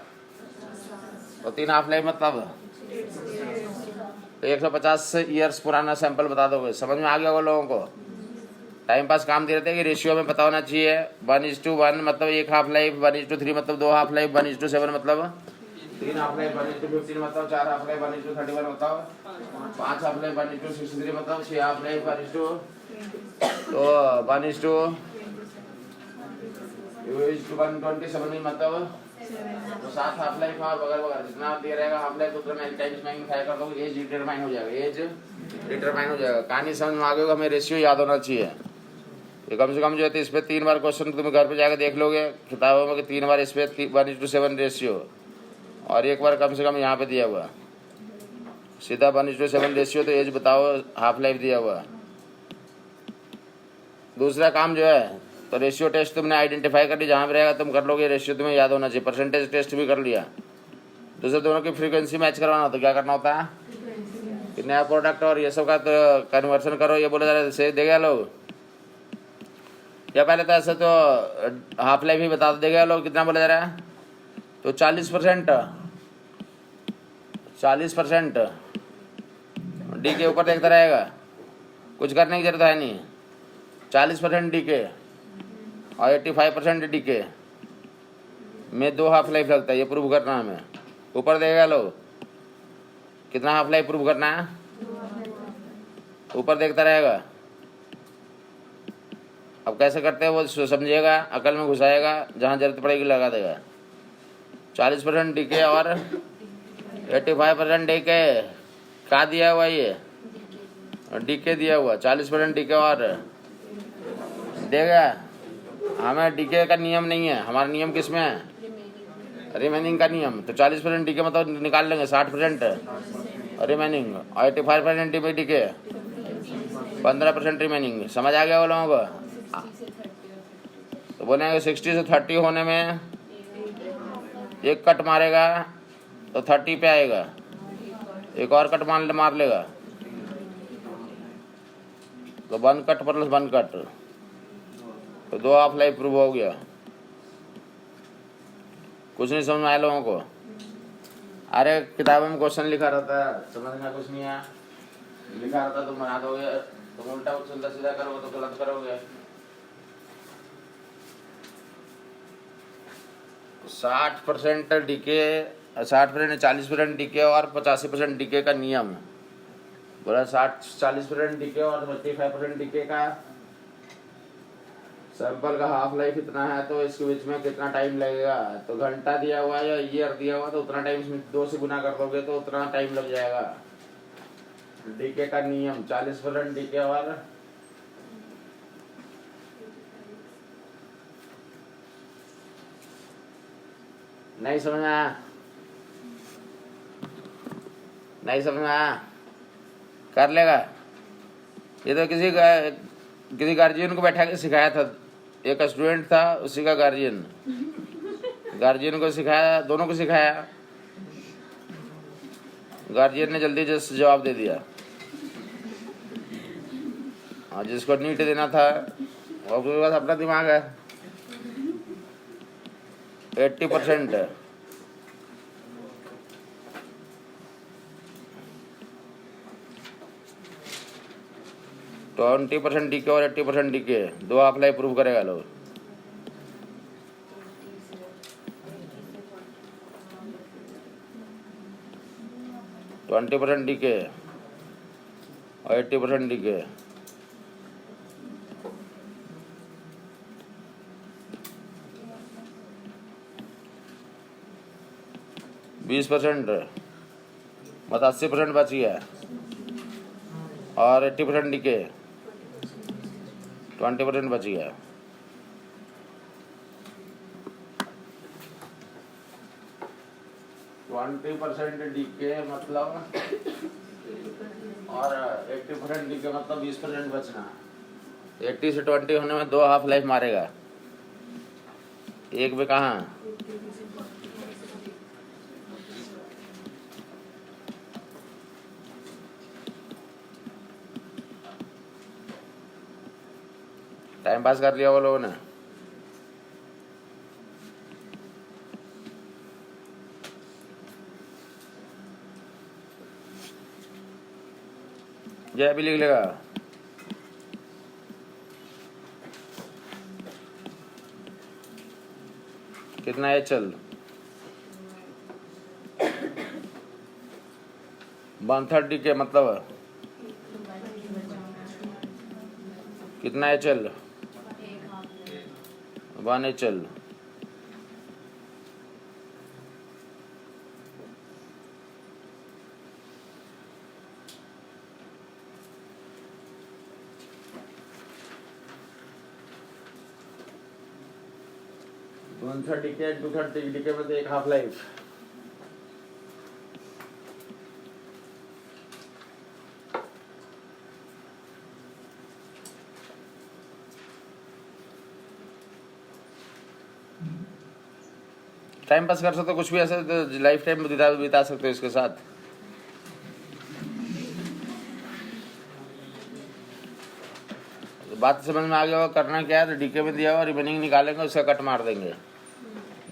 और 3 हाफ लाइफ मतलब तो 150 ईयर्स पुराना सैंपल बता दोगे। समझ में आ गया होगा लोगों को, टाइम पास काम दे रहे थे कि रेशियो में पता होना चाहिए, 1:1 मतलब 1 हाफ लाइफ, 1:3 मतलब 2 हाफ लाइफ, 1:7 मतलब 3 हाफ लाइफ, 1:15 मतलब 4 हाफ लाइफ, 1:31 मतलब 5 हाफ लाइफ, 1:63 मतलब 6 हाफ लाइफ, 1:127 मतलब तो 7 हाफ लाइफ और वगैरह वगैरह जितना दे रहेगा हाफ लाइफ उतना टाइम्स मैग्नीफाई कर दो, एज डिटरमाइन हो जाएगा, एज डिटरमाइन हो जाएगा। कहानी समझ में आ गई, हमें रेशियो याद होना चाहिए। ये कम से कम जो है तो इस पर 3 बार क्वेश्चन तुम घर पे जाकर देख लोगे किताबों में कि 3 बार इस पर 1:7 रेशियो, और 1 बार कम से कम यहाँ पे दिया हुआ सीधा 1:7 रेशियो, तो एज बताओ, हाफ लाइफ दिया हुआ। दूसरा काम जो है तो रेशियो टेस्ट तुमने आइडेंटिफाई कर ली, जहाँ पे रहेगा तुम कर लोगे, रेशियो तुम्हें याद होना चाहिए। परसेंटेज टेस्ट भी कर लिया, दूसरे दोनों की फ्रीक्वेंसी मैच करवाना हो तो क्या करना होता है, कि नया प्रोडक्ट और ये सब का तो कन्वर्सन करो, ये बोला जा रहा है से देगा लोग, या पहले तो ऐसा तो हाफ लाइफ ही बता देगा लोग, कितना बोला जा रहा है, तो 40% डी के ऊपर देखता रहेगा, कुछ करने की जरूरत है नहीं, 40% डी के और 85% डी के में 2 हाफ लाइफ लगता है, ये प्रूव करना है हमें। ऊपर देखेगा लोग कितना हाफ लाइफ प्रूव करना है, ऊपर देखता रहेगा, अब कैसे करते हैं वो समझिएगा, अकल में घुसाएगा, जहाँ जरूरत पड़ेगी लगा देगा। 40% डीके और 85% डीके क्या दिया हुआ ये डीके दिया हुआ। 40% डीके और देगा। हमें डीके का नियम नहीं है, हमारा नियम किस में है? रिमेनिंग का नियम। तो 40% डीके मतलब निकाल लेंगे 60% रिमेनिंग और 85% डीके 15% रिमेनिंग। समझ आ गया वो लोगों को? तो बोलेंगे 60 से 30 होने में एक कट मारेगा तो 30 पे आएगा, एक और कट मार लेगा तो 1 कट प्लस 1 कट तो 2 हाफ लाइफ प्रूव हो गया। कुछ नहीं समझ में आया लोगों को? अरे किताबों में क्वेश्चन लिखा रहता है, समझ में कुछ नहीं आया? लिखा रहता तुम बना दोगे, तुम उल्टा उल्टा सीधा करोगे तो गलत करोगे। 60% डीके 60% 40% डीके और 85% डीके का नियम बोला। 40% डीके और 85% डीके का सैंपल का हाफ लाइफ इतना है, तो इसके बीच में कितना टाइम लगेगा? तो घंटा दिया हुआ है या ईयर दिया हुआ, तो उतना टाइम इसमें 2 से गुना कर दोगे तो उतना टाइम लग जाएगा। डीके का नियम 40% डीके और नहीं समझ में आया? नहीं समझ में आया? कर लेगा। ये तो किसी गार्जियन को बैठा के सिखाया था। एक स्टूडेंट था, उसी का गार्जियन को सिखाया, दोनों को सिखाया। गार्जियन ने जल्दी जल्दी जवाब दे दिया और जिसको नीट देना था उसके पास अपना दिमाग है। 80% 20% डीके और 80% डीके 2 हाफ लाइफ प्रूव करेगा लोग। तो 20% डीके और 80% डीके %20 मतलब 80% बच गया और 80% डीके 20% बच गया। डीके मतलब और 80% डीके मतलब 20% बचना। 80 से 20 होने में 2 हाफ लाइफ मारेगा, एक में कहाँ? टाइम पास कर लिया वो लोगों ने। जय भी लिख लेगा। कितना है? चल 130 के मतलब कितना है? चल 1 है। चल 130 के 230 डीके में तो एक हाफ लाइफ। टाइम पास कर सकते हो, कुछ भी ऐसे तो लाइफ टाइम बिता सकते हो इसके साथ। बात समझ में आ गया होगा। करना क्या है, तो डीके में दिया हुआ रिमेनिंग निकालेंगे, उसका कट मार देंगे।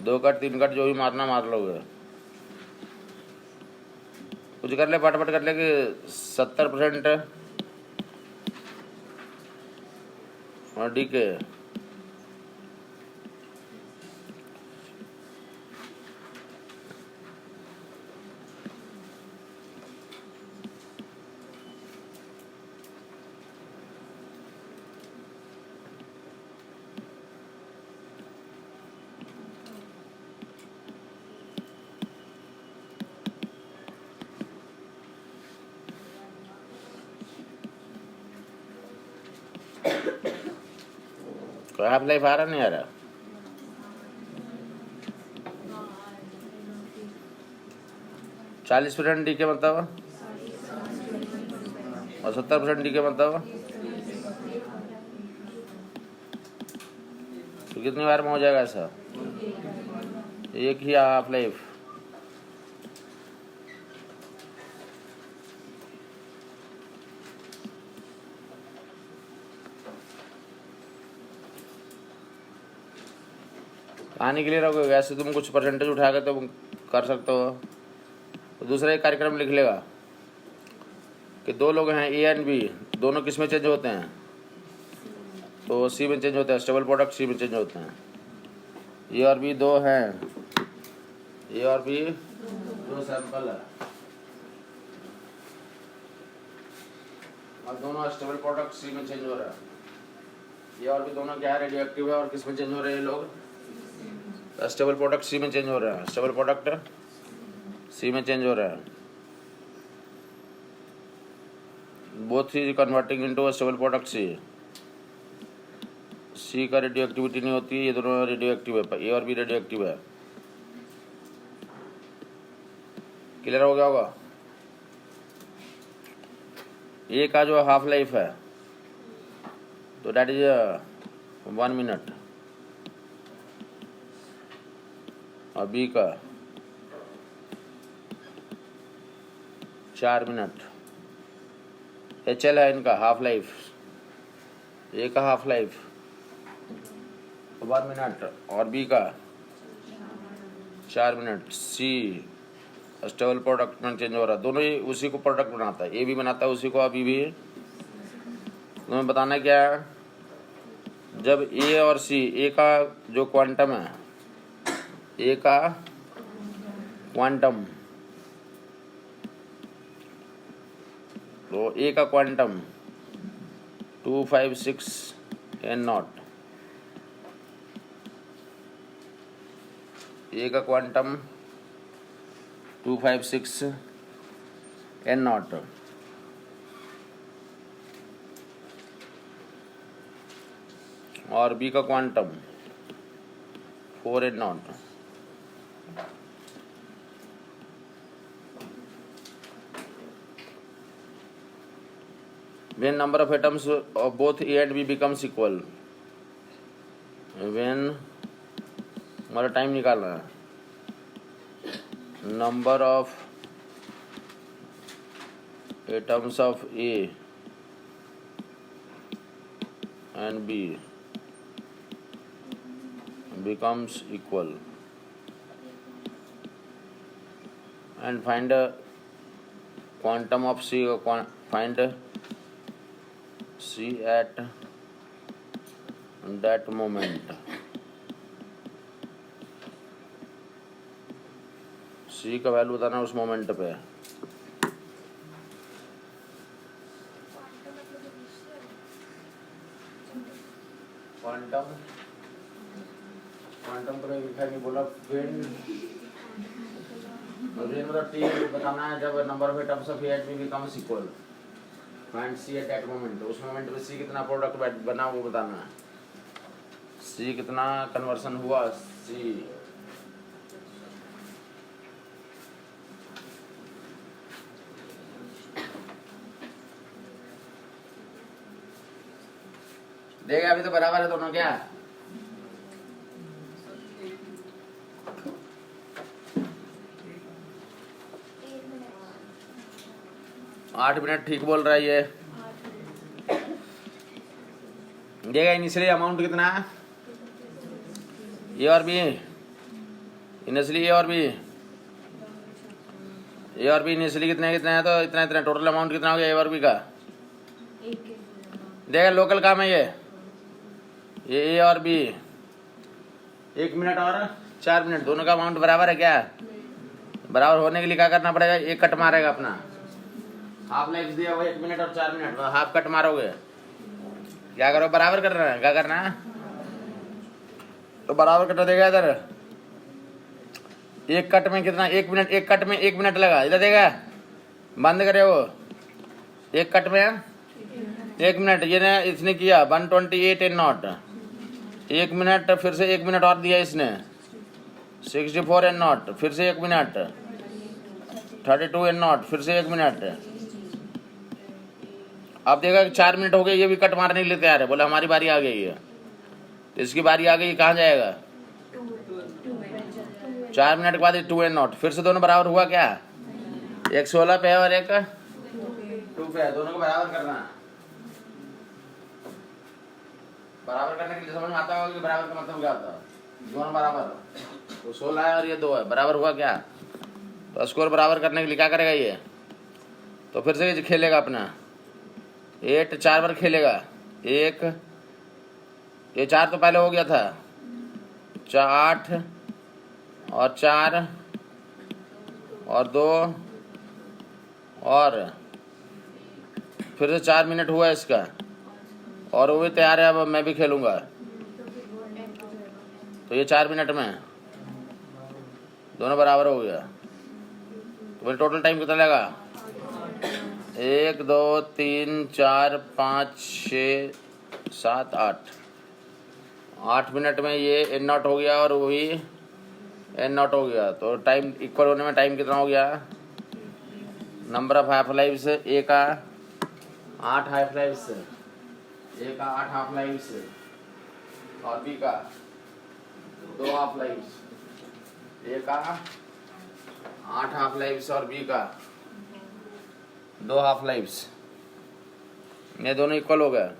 2 कट 3 कट जो भी मारना मार लोगे। कुछ कर ले, फटाफट कर ले कि 70% और डीके कोई हाफ लाइफ आ रहा नहीं आ रहा? %40 डी के मतलब और 70% डी के मतलब तो कितनी बार में हो जाएगा ऐसा? एक ही हाफ लाइफ। कहानी के लिए रखोगे, वैसे तुम कुछ परसेंटेज उठा कर तो कर सकते हो। तो दूसरा एक कार्यक्रम लिख लेगा कि दो लोग हैं ए एंड बी, दोनों किस में चेंज होते हैं? तो सी में चेंज होते हैं, स्टेबल प्रोडक्ट सी में चेंज होते हैं। ए और बी दो हैं, ए और बी दो सैंपल है और दोनों स्टेबल प्रोडक्ट सी में चेंज हो रहा है। ए और बी दोनों क्या है? रेडियो एक्टिव है और किस में चेंज हो रहे हैं ये लोग? स्टेबल प्रोडक्ट सी में चेंज हो रहा है। स्टेबल प्रोडक्ट सी में चेंज हो रहा है। बोथ ही converting into stable product C का रेडियो एक्टिविटी नहीं होती है, ये दोनों रेडियो एक्टिव है, ए और बी रेडियो एक्टिव है। क्लियर हो गया होगा? ए का जो हाफ लाइफ है तो डेट इज 1 मिनट और बी का 4 मिनट। HL है इनका हाफ लाइफ, ए का हाफ लाइफ 1 मिनट और बी का 4 मिनट। सी स्टेबल प्रोडक्ट में चेंज हो रहा है, दोनों ही उसी को प्रोडक्ट बनाता है, ए भी बनाता है उसी को, अभी भी तुम्हें बताना क्या है? जब ए और सी, ए का जो क्वांटम है, ए का क्वांटम, तो ए का क्वांटम 256 n0, ए का क्वांटम 256 n0 और बी का quantum 4 n0। When number of atoms of both A and B becomes equal, when हमारा टाइम निकालना है, number of atoms of A and B becomes equal, and find a quantum of C, find C at that moment। C का value बताना उस moment पे। Quantum तो मैं लिखा नहीं, बोला वेन मतलब टी बताना है जब number of atoms of a and b becomes equal, find c at that moment. उस मोमेंट पे सी कितना प्रोडक्ट बना वो बताना है, सी कितना कन्वर्सन हुआ। सी देखा, अभी तो बराबर है दोनों क्या? आठ मिनट ठीक बोल रहा है ये। देखा इनिशियली अमाउंट कितना है? ए और बी, इनिशियली ए और बी इनिशियली कितने है तो इतना इतना टोटल अमाउंट कितना हो गया ए और बी का? देखा लोकल काम है ये ए और बी। 1 मिनट और 4 मिनट दोनों का अमाउंट बराबर है क्या? बराबर होने के लिए क्या करना पड़ेगा? एक कट मारेगा अपना, हाफ लाइफ दिया हुआ 1 मिनट और 4 मिनट, हाफ कट मारोगे, क्या करो? बराबर कर रहे हैं, क्या करना है? तो बराबर कट देगा इधर, एक कट में कितना? 1 मिनट, एक कट में 1 मिनट लगा, इधर देगा बंद करे वो, एक कट में 1 मिनट। ये ने इसने किया 128 n0, 1 मिनट, फिर से 1 मिनट और दिया इसने, 64 एन नॉट, फिर से 1 मिनट, 32 एन नॉट, फिर से 1 मिनट। अब देखा कि 4 मिनट हो गए, ये भी कट मारने के लिए तैयार है, बोले हमारी बारी आ गई है। तो इसकी बारी आ गई, कहाँ जाएगा? 4 मिनट के बाद 2 एन नॉट, फिर से दोनों बराबर हुआ क्या? एक 16 पे है और एक 2 पे है, दोनों को बराबर करना है। बराबर करने के लिए समझ में आता होगा कि बराबर का मतलब क्या होता है। दोनों बराबर, तो 16 है और ये 2 है, बराबर हुआ क्या? तो स्कोर बराबर करने के लिए क्या करेगा ये? तो फिर से खेलेगा अपना 8 4 बार खेलेगा। 1, ये 4 तो पहले हो गया था, 8 और 4 और 2 और फिर से 4 मिनट हुआ इसका, और वो भी तैयार है। अब मैं भी खेलूंगा, तो ये 4 मिनट में दोनों बराबर हो गया। तो मेरा टोटल टाइम कितना लगा? 1 2 3 4 5 6 7 8 मिनट में ये एन नॉट हो गया और वो भी एन नॉट हो गया। तो टाइम इक्वल होने में टाइम कितना हो गया? नंबर ऑफ हाफ लाइव्स, ए का 8 हाफ लाइव्स, ए का 8 हाफ लाइव्स और बी का 2 हाफ लाइव्स। ए का 8 हाफ लाइव्स और बी का 2 हाफ लाइव्स, ये दोनों इक्वल हो गए।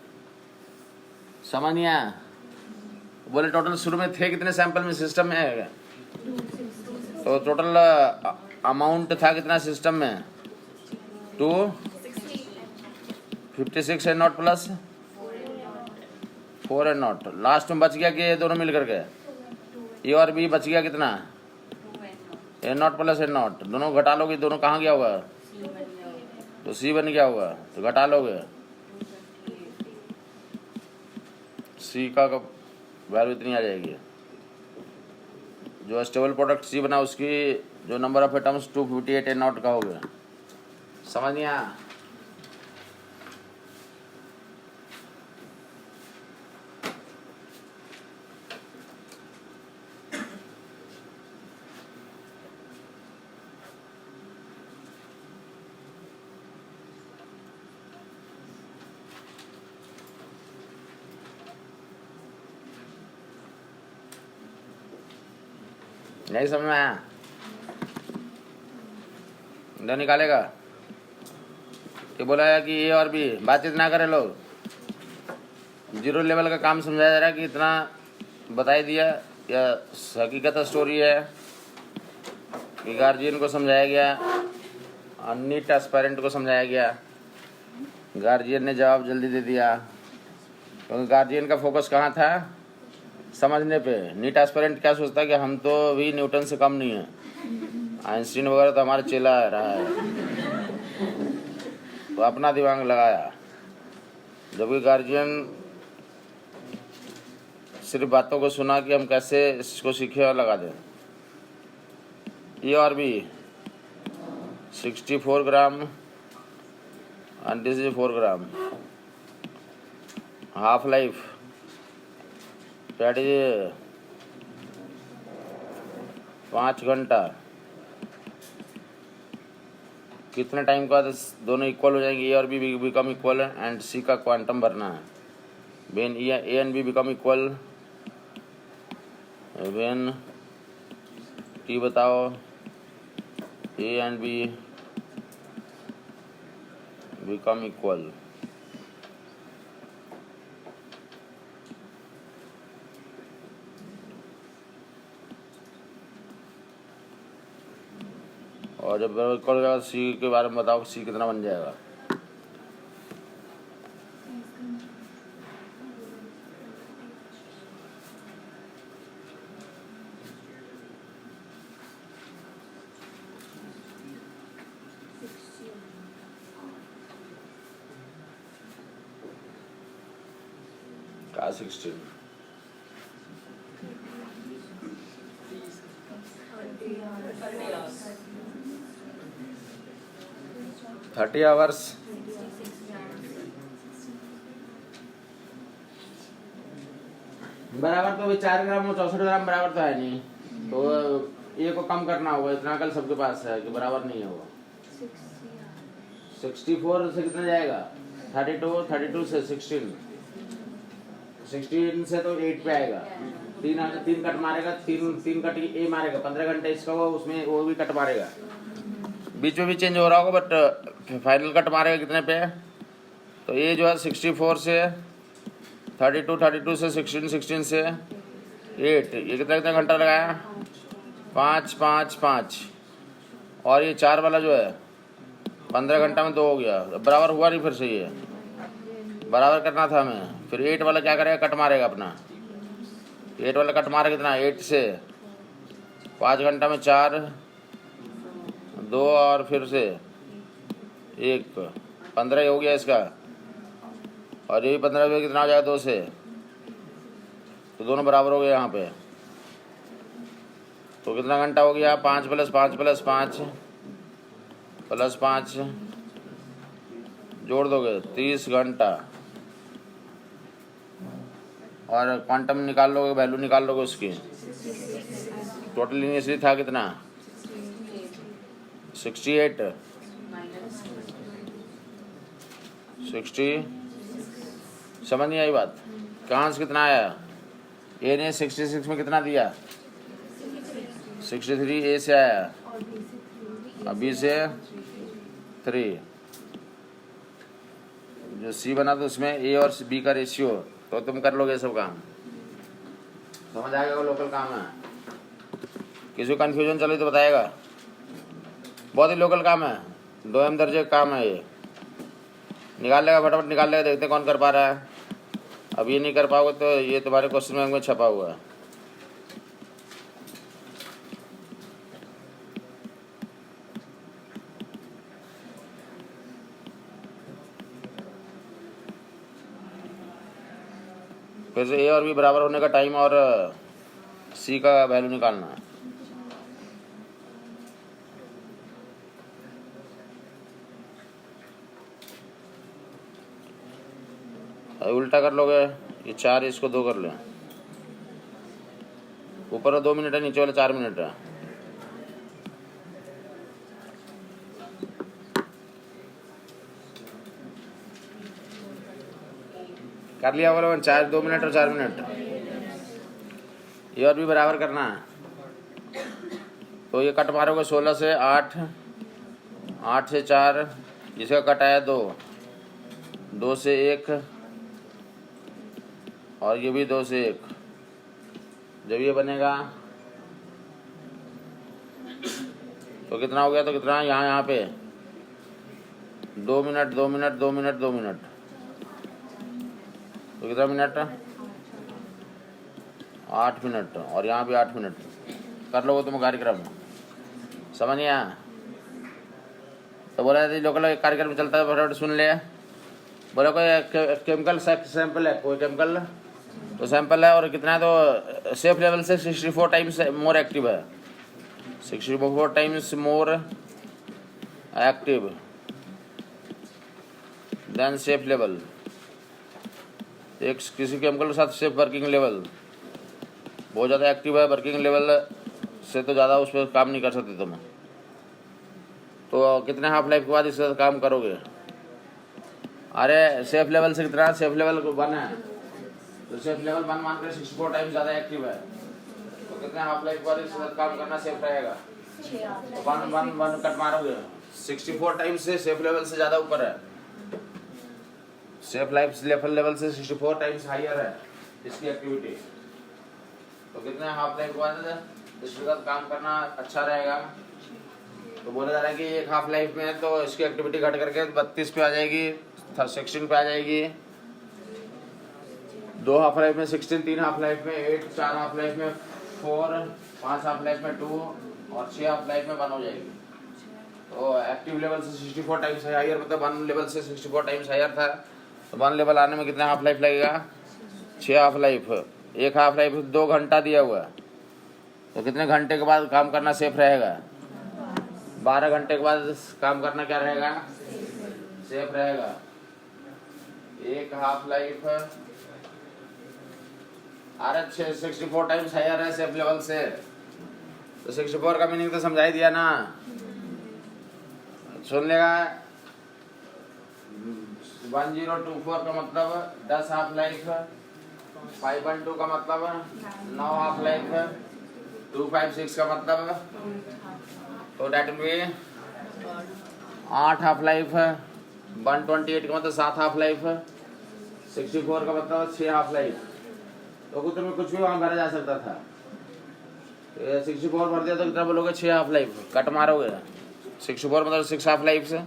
समझ नहीं आया? बोले टोटल शुरू में थे कितने सैंपल में सिस्टम में? तो टोटल अमाउंट था कितना सिस्टम में? 256 n naught plus 4 n naught. Last में बच गया कि ये दोनों मिल करके ए और बी बच गया कितना? N naught plus n naught. दोनों घटा लोगे, दोनों कहाँ गया होगा? तो सी बन गया होगा, तो घटा लोगे, सी का वैल्यू इतनी आ जाएगी। जो स्टेबल प्रोडक्ट सी बना उसकी जो number of atoms 258 n naught का हो गया। समझ नहीं आया? नहीं समझ में आया? इधर निकालेगा। ये बोला है कि ए और बी बातचीत ना करें लोग, 0 लेवल का काम समझाया जा रहा है कि इतना बताई दिया, या हकीकत स्टोरी है कि गार्जियन को समझाया गया, नीट एस्पायरेंट को समझाया गया। गार्जियन ने जवाब जल्दी दे दिया, क्योंकि गार्जियन का फोकस कहाँ था? समझने पे। नीट एस्पायरेंट क्या सोचता है कि हम तो भी न्यूटन से कम नहीं है, आइंस्टीन वगैरह तो हमारे चेला रहा है, तो अपना दिमाग लगाया। जबकि गार्जियन सिर्फ बातों को सुना कि हम कैसे इसको सीखे और लगा दें। ए और b 64 gram and this is 4 gram. Half life that is 5 घंटा। कितने टाइम का दोनों इक्वल हो जाएंगे? ए और B become equal and C का क्वांटम भरना है। When A and B become equal, when T बताओ, A and B become equal. और जब इक्वल हो जाएगा सी के बारे में बताओ, सी कितना बन जाएगा? का 16 30 आवर्स। बराबर तो 4 ग्राम और 64 ग्राम बराबर तो है नहीं, तो ये को कम करना होगा। इतना कल सबके पास है कि बराबर नहीं है वो। 64 से कितना जाएगा? 32 से 16 से तो 8 पे आएगा। तीन कट मारेगा, तीन कट ए मारेगा, 15 घंटे इसका वो, उसमें वो भी कट मारेगा, बीच में भी चेंज हो रहा होगा, बट फाइनल कट मारेगा कितने पे? तो ये जो है 64 से 32 से 16 से 8, ये कितना कितना घंटा लगाया? 5 5 5, और ये 4 वाला जो है 15 घंटा में 2 हो गया, बराबर हुआ नहीं। फिर से ये बराबर करना था हमें। फिर 8 वाला क्या करेगा? कट मारेगा अपना। 8 वाला कट मारेगा कितना? 8 से 5 घंटा में 4, 2 और फिर से 1, 15 हो गया इसका। और ये 15 में कितना हो जाएगा? 2 से, तो दोनों बराबर हो गए यहाँ पे। तो कितना घंटा हो गया? 5 + 5 + 5 + 5 जोड़ दोगे 30 घंटा। और क्वांटम निकाल लोगे, वैल्यू निकाल लोगे उसकी। टोटल इनिशियली था कितना? 68 60। समझ नहीं आई बात? कहाँ से कितना आया? ए ने 66 में कितना दिया? 63 ए से आया, अब बी से 3। जो सी बना तो उसमें ए और बी का रेशियो, तो तुम कर लोगे सब काम। समझ आएगा? वो लोकल काम है। किसी को कन्फ्यूजन चले तो बताएगा। बहुत ही लोकल काम है, 2M दर्जे का काम है ये। निकाल लेगा, फटाफट निकाल लेगा, देखते कौन कर पा रहा है। अब ये नहीं कर पाओगे तो ये तुम्हारे क्वेश्चन बैंक में छपा हुआ है। फिर से ए और बी बराबर होने का टाइम और सी का वैल्यू निकालना है। उल्टा कर लोगे, ये 4 इसको 2 कर ले। ऊपर 2 मिनट है, नीचे वाले 4 मिनट है। कर लिया बोलो? 2 मिनट और 4 मिनट। ये और भी बराबर करना है। तो ये कट मारोगे 16 से 8, 8 से 4, इसका कट आया 2, 2 से 1, और ये भी 2 से 1। जब ये बनेगा तो कितना हो गया? तो कितना यहाँ पे 2 मिनट 2 मिनट 2 मिनट 2 मिनट, तो कितना मिनट? 8 मिनट, और यहाँ भी 8 मिनट। कर लोगे तुम कार्यक्रम। समझ नहीं आया? तो बोला लोकल कार्यक्रम चलता है, फटाफट सुन ले। बोला कोई केमिकल सैंपल है, कोई केमिकल तो सैंपल है, और कितना है? तो सेफ लेवल से 64 टाइम्स मोर एक्टिव है, 64 times more active than safe level. एक किसी केमिकल के साथ सेफ वर्किंग लेवल बहुत ज़्यादा एक्टिव है, वर्किंग लेवल से तो ज़्यादा उस पर काम नहीं कर सकते तुम। तो कितने हाफ लाइफ के बाद इसके साथ काम करोगे? अरे सेफ लेवल से कितना? सेफ लेवल 1 है, तो सेफ लेवल 1 मानकर 64 टाइम्स ज़्यादा एक्टिव है, तो कितने हाफ लाइफ के बाद इसके साथ काम करना सेफ रहेगा? 1 कट मारोगे, 64 टाइम्स से सेफ लेवल से ज़्यादा ऊपर है। सेफ लाइफ लेवल से 64 टाइम्स हाइयर है इसकी एक्टिविटी। तो कितने हाफ लाइफ के बाद इसके साथ काम करना अच्छा रहेगा? तो बोला जा रहा है कि एक हाफ लाइफ में तो इसकी एक्टिविटी घट करके 32 पे आ जाएगी, 16 पे आ जाएगी, 2 हाफ लाइफ में 16, 3 हाफ लाइफ में 8, 4 हाफ लाइफ में 4, 5 हाफ लाइफ में 2, और 6 हाफ लाइफ में 1 हो जाएगी। तो एक्टिव लेवल से 64 टाइम्स हायर, मतलब 1 लेवल से 64 टाइम्स हायर था, तो 1 लेवल आने में कितना हाफ लाइफ लगेगा? 6 हाफ लाइफ। एक हाफ लाइफ 2 घंटा दिया हुआ है, तो कितने घंटे के बाद काम करना सेफ रहेगा? 12 घंटे के बाद काम करना क्या रहेगा? सेफ रहेगा। एक half life RH 64 times higher है सेफ लेवल से, तो 64 का मीनिंग तो समझाई दिया ना, सुन लेगा। 1024 का मतलब 10 हाफ लाइफ, 512 का मतलब 9 हाफ लाइफ, 256 का मतलब तो that will be 8 half life, 128 का मतलब 7 हाफ लाइफ, 64 का मतलब 6 हाफ लाइफ। तो कुछ में कुछ भी वहाँ भरा जा सकता था। 64 भर दिया तो कितना बोलोगे? 6 हाफ लाइफ, कट मारोगे। 64 मतलब 6 हाफ लाइफ से,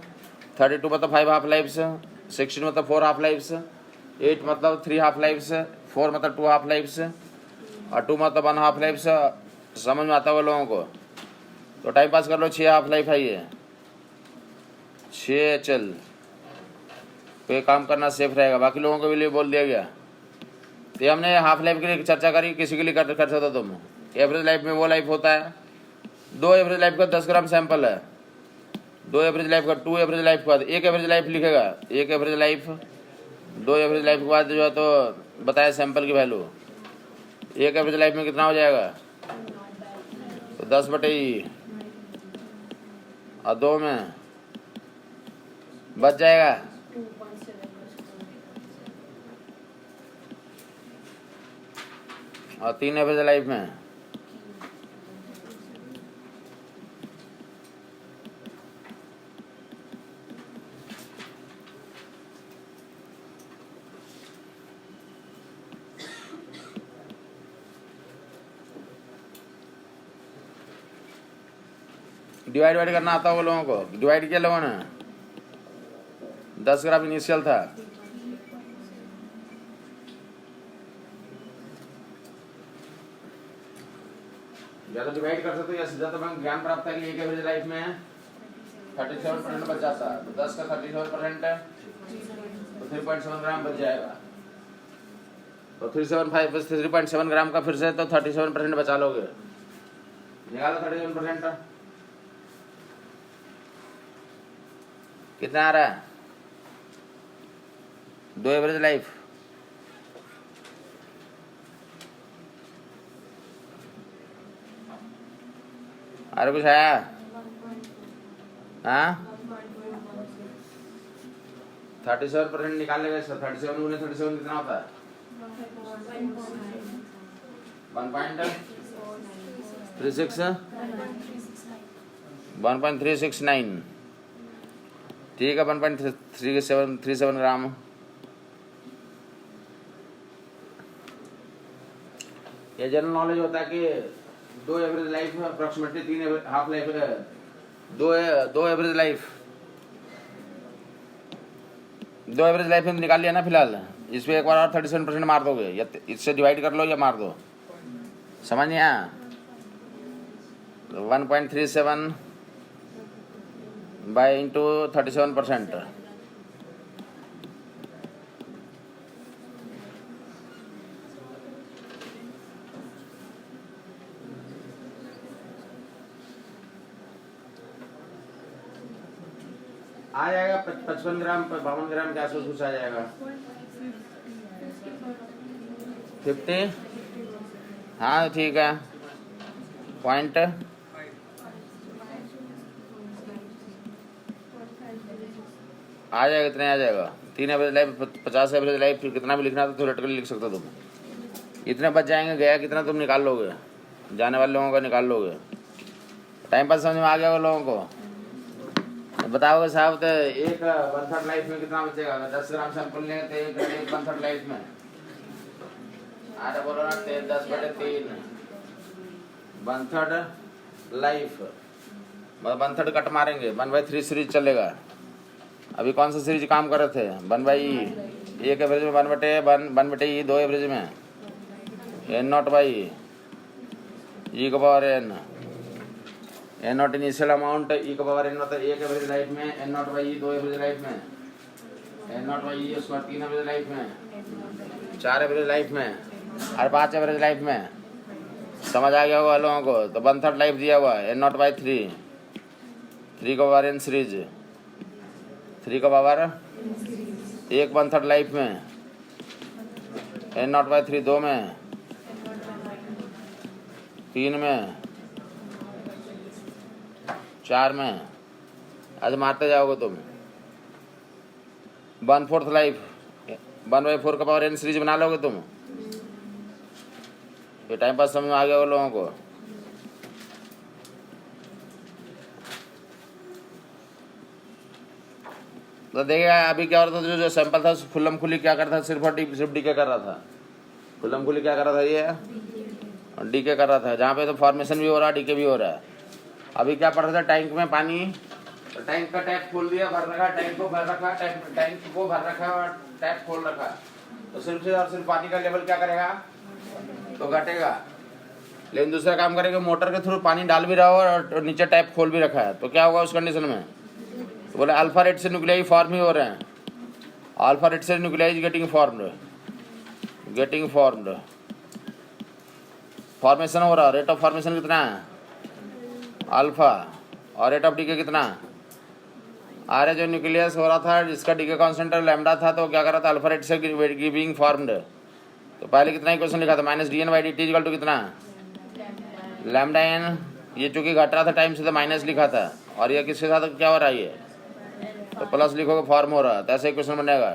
32 मतलब 5 हाफ लाइफ से, 16 मतलब 4 हाफ लाइफ से, 8 मतलब 3 हाफ लाइफ से, 4 मतलब 2 हाफ लाइफ से, और 2 मतलब 1 हाफ लाइफ से। समझ में आता होगा लोगों को? तो टाइम पास कर लो। 6 हाफ लाइफ है ये, 6 चल पे काम करना सेफ रहेगा। बाकी लोगों के लिए बोल दिया गया। तो हमने हाफ लाइफ के लिए चर्चा करी, किसी के लिए कर सकते हो तुम। एवरेज लाइफ में वो लाइफ होता है, 2 एवरेज लाइफ का 10 ग्राम सैंपल है, 2 एवरेज लाइफ का, 2 एवरेज लाइफ के बाद 1 एवरेज लाइफ लिखेगा, 1 एवरेज लाइफ, 2 एवरेज लाइफ के बाद जो है तो बताया सैंपल की वैल्यू। 1 एवरेज लाइफ में कितना हो जाएगा? तो 10/E, और 2 में बच जाएगा 2 और 3 एवरेज लाइफ में डिवाइड करना आता होगा लोगों को। डिवाइड किया लोगों ने, 10 ग्राम इनिशियल था, या तो डिवाइड कर सकते हो या सीधा। तो मैं ज्ञान प्राप्त है कि एक एवरेज लाइफ में 37% बच जाता है, तो 10 का 37% है तो 3.7 ग्राम बच जाएगा। तो 375 3.7 ग्राम का फिर से तो 37% बचा लोगे। निकालो 37%, कितना आ रहा है? 2 एवरेज लाइफ, अरे कुछ आया? हाँ, 37% निकालेगा इसका। 37 गुने 37 कितना होता है? 1.369, ठीक है, 1.37 ग्राम। ये जनरल नॉलेज होता है कि 2 एवरेज लाइफ में approximately 3 half life, 2 average life, 2 average life में निकाल लिया ना फिलहाल। इस पे एक बार और 37% मार दोगे, या इससे डिवाइड कर लो या मार दो। समझ नहीं आया? 1.37 बाय इंटू 37%, आ जाएगा 55 ग्राम 52 ग्राम के आसपास कुछ आ जाएगा। 50, हाँ ठीक है, पॉइंट आ जाएगा, इतने आ जाएगा। 3 एवरेज लाइफ, 50 एवरेज लाइफ, फिर कितना भी लिखना तो थ्योरेटिकली लिख सकते हो तुम। इतने बच जाएंगे, गया कितना तुम निकाल लोगे, जाने वाले लोगों का निकाल लोगे। टाइम पास समझ में आ गया वो लोगों को? बताओगे साहब, तो एक 1/3 लाइफ में कितना बचेगा? 10 ग्राम सैंपल लें तो एक 1/3 लाइफ में, अरे बोलो ना, 10/3 1/3 लाइफ, मतलब 1/3 कट मारेंगे। 1/3 सीरीज चलेगा। अभी कौन सा सीरीज काम कर रहे थे? 1/E, 1 एवरेज में 1/E, 2 एवरेज में N0/E का power N, N0 initial amount, E का पावर N होता है 1 एवरेज लाइफ में, N0/E 2 एवरेज लाइफ में, N0/E उसके बाद 3 एवरेज लाइफ में, 4 एवरेज लाइफ में, और 5 एवरेज लाइफ में। समझ आ गया होगा लोगों को? तो 1/3 लाइफ दिया हुआ है, N0/3, 3 का पावर N सीरीज, 3 का पावर 1 1/3 लाइफ में, N0/3 2 में, 3 में, 4 में, आज मारते जाओगे तुम। 1/4 लाइफ 1/4 का पावर n सीरीज बना लोगे तुम। ये टाइम पास समझ में आ गया होगा लोगों को। तो देखिए अभी क्या हो रहा था, जो सैंपल था खुल्लम खुली क्या कर रहा था, सिर्फ डीके कर रहा था। खुल्लम खुली क्या कर रहा था, ये डीके कर रहा था। जहाँ पे तो फॉर्मेशन भी हो रहा है, डीके भी हो रहा है। अभी क्या पड़ रहा था, टैंक में पानी, तो टैंक का टैप खोल दिया, भर रखा, टैंक को भर रखा, टैंक को भर रखा और टैप खोल रखा, तो सिर्फ से और सिर्फ पानी का लेवल क्या करेगा, तो घटेगा। लेकिन दूसरा काम करेगा, मोटर के थ्रू पानी डाल भी रहा हो और नीचे टैप खोल भी रखा है, तो क्या होगा उस कंडीशन में, तो बोले अल्फा रेट से न्यूक्लियाई फॉर्म ही हो रहे हैं। अल्फा रेट से न्यूक्लियाई गेटिंग फॉर्म्ड, फॉर्मेशन हो रहा। रेट ऑफ फॉर्मेशन कितना है, अल्फा, और रेट ऑफ डीके कितना, आर जो न्यूक्लियस हो रहा था जिसका डीके कॉन्सेंट्रेट लैम्डा था, तो क्या कर रहा था, अल्फा रेट से गिविंग फॉर्म्ड। तो पहले कितना इक्वेशन लिखा था, -dn/dt इक्वल टू कितना, लैम्डा एन। ये चूंकि घट रहा था टाइम से तो माइनस लिखा था, और ये किसके साथ क्या हो रहा है, ये तो प्लस लिखोगे फॉर्म हो रहा है, तो ऐसे इक्वेशन बनेगा।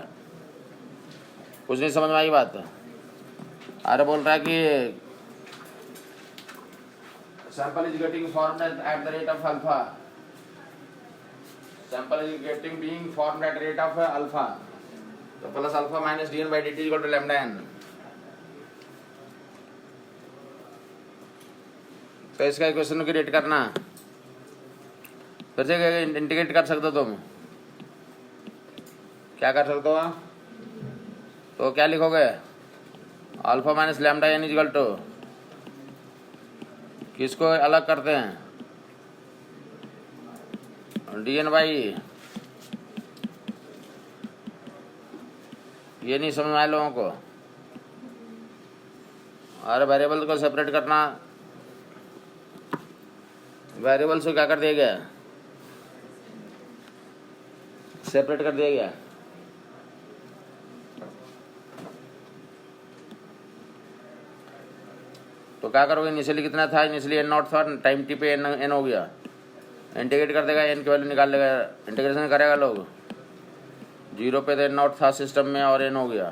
कुछ नहीं समझ में आई बात। अरे बोल रहा है कि sample is getting formed at the rate of alpha, sample is getting being formed at rate of alpha, तो plus alpha minus dn/dt equal to lambda n। तो इसका इक्वेशन की रेट करना, फिर से इंटीग्रेट कर सकते हो तुम, क्या कर सकते हो, तो क्या लिखोगे, alpha minus lambda n equal to, किसको अलग करते हैं, dn/, ये नहीं समझ में आया लोगों को। अरे वेरिएबल को सेपरेट करना, वेरिएबल से क्या कर दिया गया, सेपरेट कर दिया गया। तो क्या करोगे, इनिशियली कितना था, इनिशियली n0 था, टाइम t पे n हो गया, इंटीग्रेट कर देगा, n की वैल्यू निकाल लेगा, इंटीग्रेशन करेगा लोग, 0 पे तो n0 था सिस्टम में और n हो गया,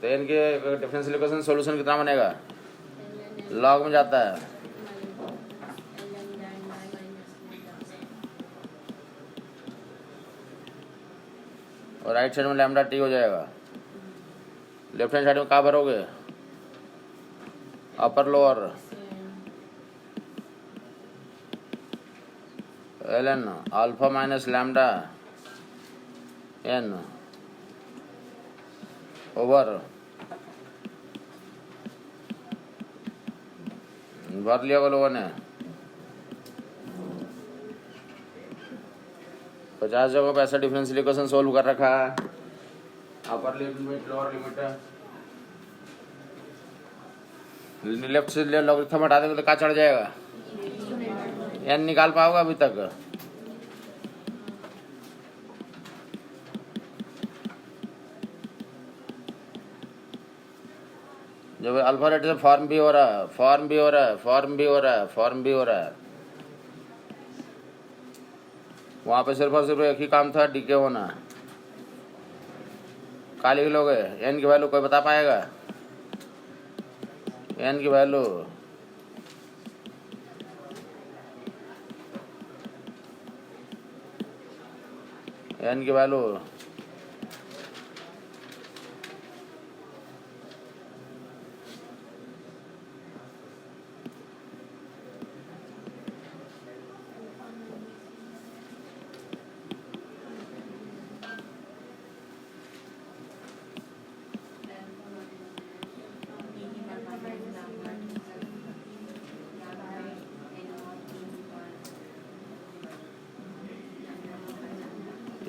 तो n के डिफरेंशियल इक्वेशन सॉल्यूशन कितना बनेगा, लॉग में जाता है, और राइट साइड में लैम्डा t हो जाएगा। लेफ्ट हैंड साइड में क्या भरोगे, upper lower ln alpha minus lambda n over, भर लिया लोगों ने, 50 जगह पे ऐसा डिफरेंशियल इक्वेशन सोल्व कर रखा है, upper limit lower limit, left से लॉगरिथम हटा देंगे तो क्या चढ़ जाएगा, n निकाल पाओगे अभी तक, जब अल्फा रेट से फॉर्म भी हो रहा है, फॉर्म भी हो रहा है, फॉर्म भी हो रहा है, फॉर्म भी हो रहा है, वहाँ पे सिर्फ और सिर्फ एक ही काम था, डीके होना। क्या लिख लोगे, n की वैल्यू कोई बता पाएगा, n की वैल्यू, n की वैल्यू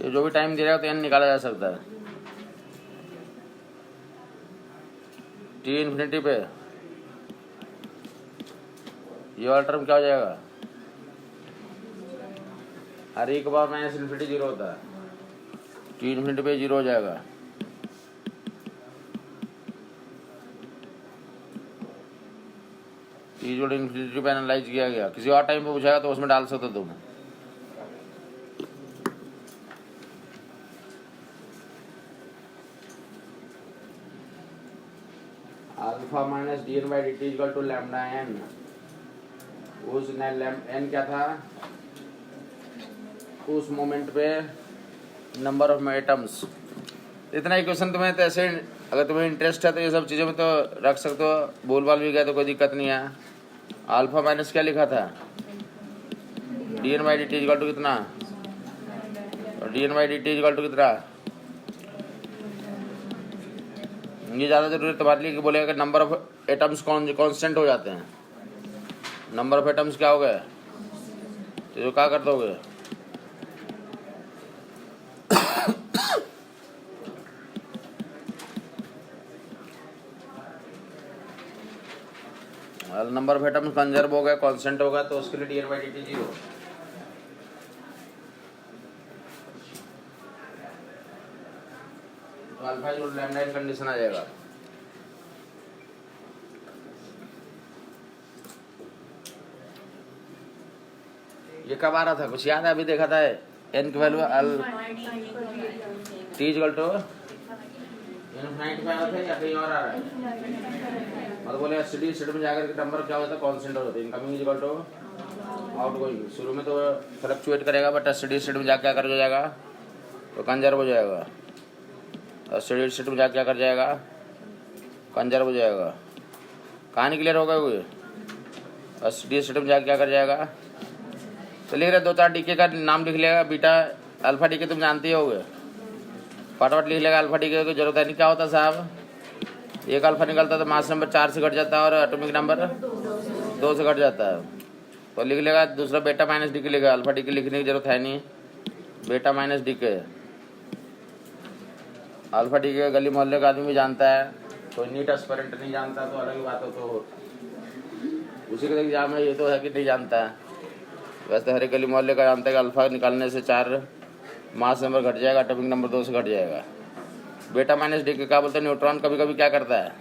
ये जो भी टाइम दे रहा है तो n निकाला जा सकता है, t इन्फिनिटी पे ये वाला टर्म क्या हो जाएगा, हर एक बार माइनस इन्फिनिटी 0 होता है, t इन्फिनिटी पे 0 हो जाएगा। यूजुअल इन्फिनिटी पे एनालाइज किया गया। किसी और टाइम पे पूछेगा तो उसमें डाल सकते हो तुम। Alpha minus d n by d t equal to lambda n. उस एन क्या था उस मोमेंट पे नंबर ऑफ एटम्स। इतना इक्वेशन तुम्हें तो ऐसे अगर तुम्हें इंटरेस्ट है तो ये सब चीज़ों में तो रख सकते हो, बोल बाल भी गया तो कोई दिक्कत नहीं है। अल्फा माइनस क्या लिखा था d n by d t equal to कितना, और d n by d t equal to कितना। ये ज़्यादा जरूरी है तुम्हारे लिए कि बोलेगा कि नंबर ऑफ एटम्स कॉन्स्टेंट हो जाते हैं। नंबर ऑफ एटम्स क्या हो गए तो जो क्या कर दोगे नंबर ऑफ एटम्स कंजर्व हो गया, कांस्टेंट होगा तो उसके लिए d n by d t 0। तो अल्फा जो लैम्डा इन कंडीशन आ जाएगा। ये कब आ रहा था कुछ याद है? अभी देखा था एन की value t equal to infinite पे आ रहा था या कहीं और आ रहा है? मतलब बोले स्टडी स्टेट में जाकर के नंबर क्या होता है कांस्टेंट होता है। Incoming equal to outgoing. शुरू में तो फ्लक्चुएट करेगा बट स्टडी स्टेट में जाकर क्या कर जाएगा तो कंजर्व हो जाएगा। और स्टडी स्टेट में जाकर क्या कर जाएगा कंजर्व हो जाएगा। कहानी क्लियर होगा कोई? और स्टडी स्टेट में जाकर क्या कर जाएगा तो लिख रहे 2-4 डीके का नाम लिख लेगा। बीटा अल्फा डीके तुम जानते ही होगे, फटाफट लिख लेगा। अल्फा डीके की जरूरत है नहीं। क्या होता है साहब, एक अल्फा निकलता है तो मास नंबर 4 से घट जाता है और एटॉमिक नंबर 2 से घट जाता है। तो लिख लेगा दूसरा बेटा माइनस डी के लिखेगा। अल्फा डी के लिखने की जरूरत है नहीं, बेटा माइनस डी के। अल्फा डी के गली मोहल्ले का आदमी भी जानता है, कोई नीट एस्पिरेंट नहीं जानता तो अलग ही बात हो। तो उसी के एग्जाम में ये तो है कि नहीं जानता है। वैसे हर एक गली मोहल्ले का जानता है कि अल्फा निकालने से 4 मास नंबर घट जाएगा, एटॉमिक नंबर 2 से घट जाएगा। बेटा माइनस डी के क्या बोलते हैं, न्यूट्रॉन कभी कभी क्या करता है,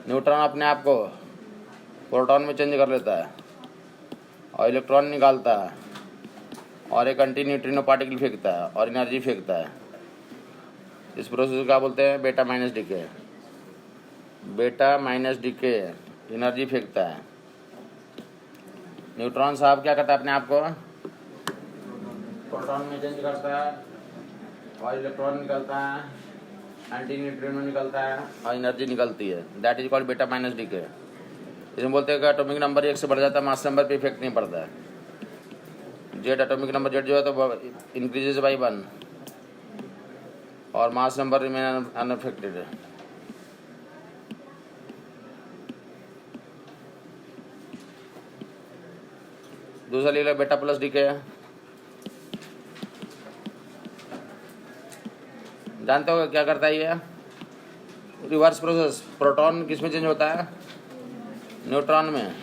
न्यूट्रॉन अपने आप को प्रोटॉन में चेंज कर लेता है और इलेक्ट्रॉन निकालता है और एक एंटी न्यूट्रिनो पार्टिकल फेंकता है और एनर्जी फेंकता है। इस प्रोसेस को क्या बोलते हैं, बेटा माइनस डी के। बेटा माइनस डी के एनर्जी फेंकता है। न्यूट्रॉन साहब क्या करता है, अपने आप को प्रोटॉन में चेंज करता है और इलेक्ट्रॉन निकलता है, एंटी न्यूट्रिनो निकलता है और एनर्जी निकलती है। दैट इज कॉल्ड बेटा माइनस डी के। इसमें बोलते हैं कि एटॉमिक नंबर 1 से बढ़ जाता है, मास नंबर पे इफेक्ट नहीं पड़ता है। जेड एटॉमिक नंबर जेड जो है तो इंक्रीजेज बाई 1 और मास नंबर रिमेन अनअफेक्टेड है। दूसरा ले लो बेटा प्लस डी के। जानते हो क्या करता है ये, रिवर्स प्रोसेस। प्रोटॉन किस में चेंज होता है, न्यूट्रॉन में,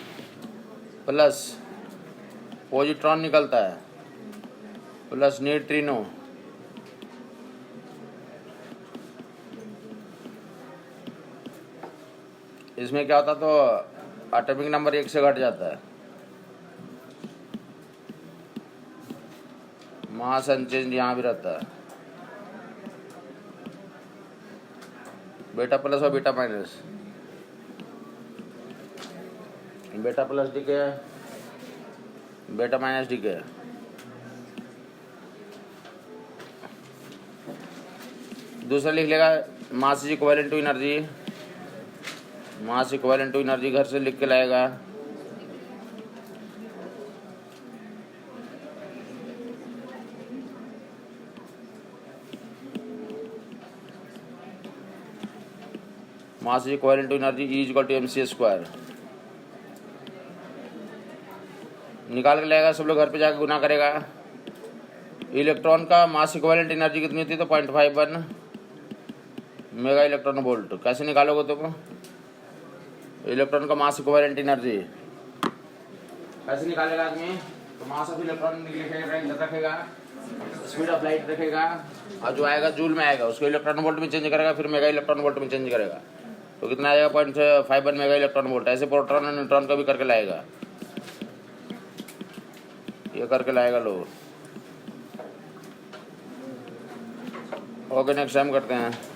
प्लस पॉजिट्रॉन निकलता है प्लस न्यूट्रिनो। इसमें क्या होता तो एटॉमिक नंबर 1 से घट जाता है, मास अनचेंज यहाँ भी रहता है। बेटा प्लस और बेटा माइनस, बेटा प्लस डी के, बेटा माइनस डी के। दूसरा लिख लेगा mass is equivalent to energy. Mass equivalent to energy घर से लिख के लाएगा। Mass is equivalent to energy E equal to mc²। निकाल के लाएगा, सब लोग घर पे जाकर गुना करेगा। इलेक्ट्रॉन का मास इक्विवेलेंट एनर्जी कितनी होती है तो 0.51 मेगा इलेक्ट्रॉन वोल्ट। कैसे निकालोगे तुम इलेक्ट्रॉन का मास इक्विवेलेंट एनर्जी, कैसे निकालेगा आदमी? तो मास ऑफ इलेक्ट्रॉन रखेगा, स्पीड ऑफ लाइट रखेगा और जो आएगा जूल में आएगा उसको इलेक्ट्रॉन वोल्ट में चेंज करेगा, फिर मेगा इलेक्ट्रॉन वोल्ट में चेंज करेगा। तो कितना आएगा 0.51 मेगा इलेक्ट्रॉन वोल्ट। ऐसे प्रोटॉन और न्यूट्रॉन का भी करके लाएगा, ये करके लाएगा लोग। ओके नेक्स्ट टाइम करते हैं।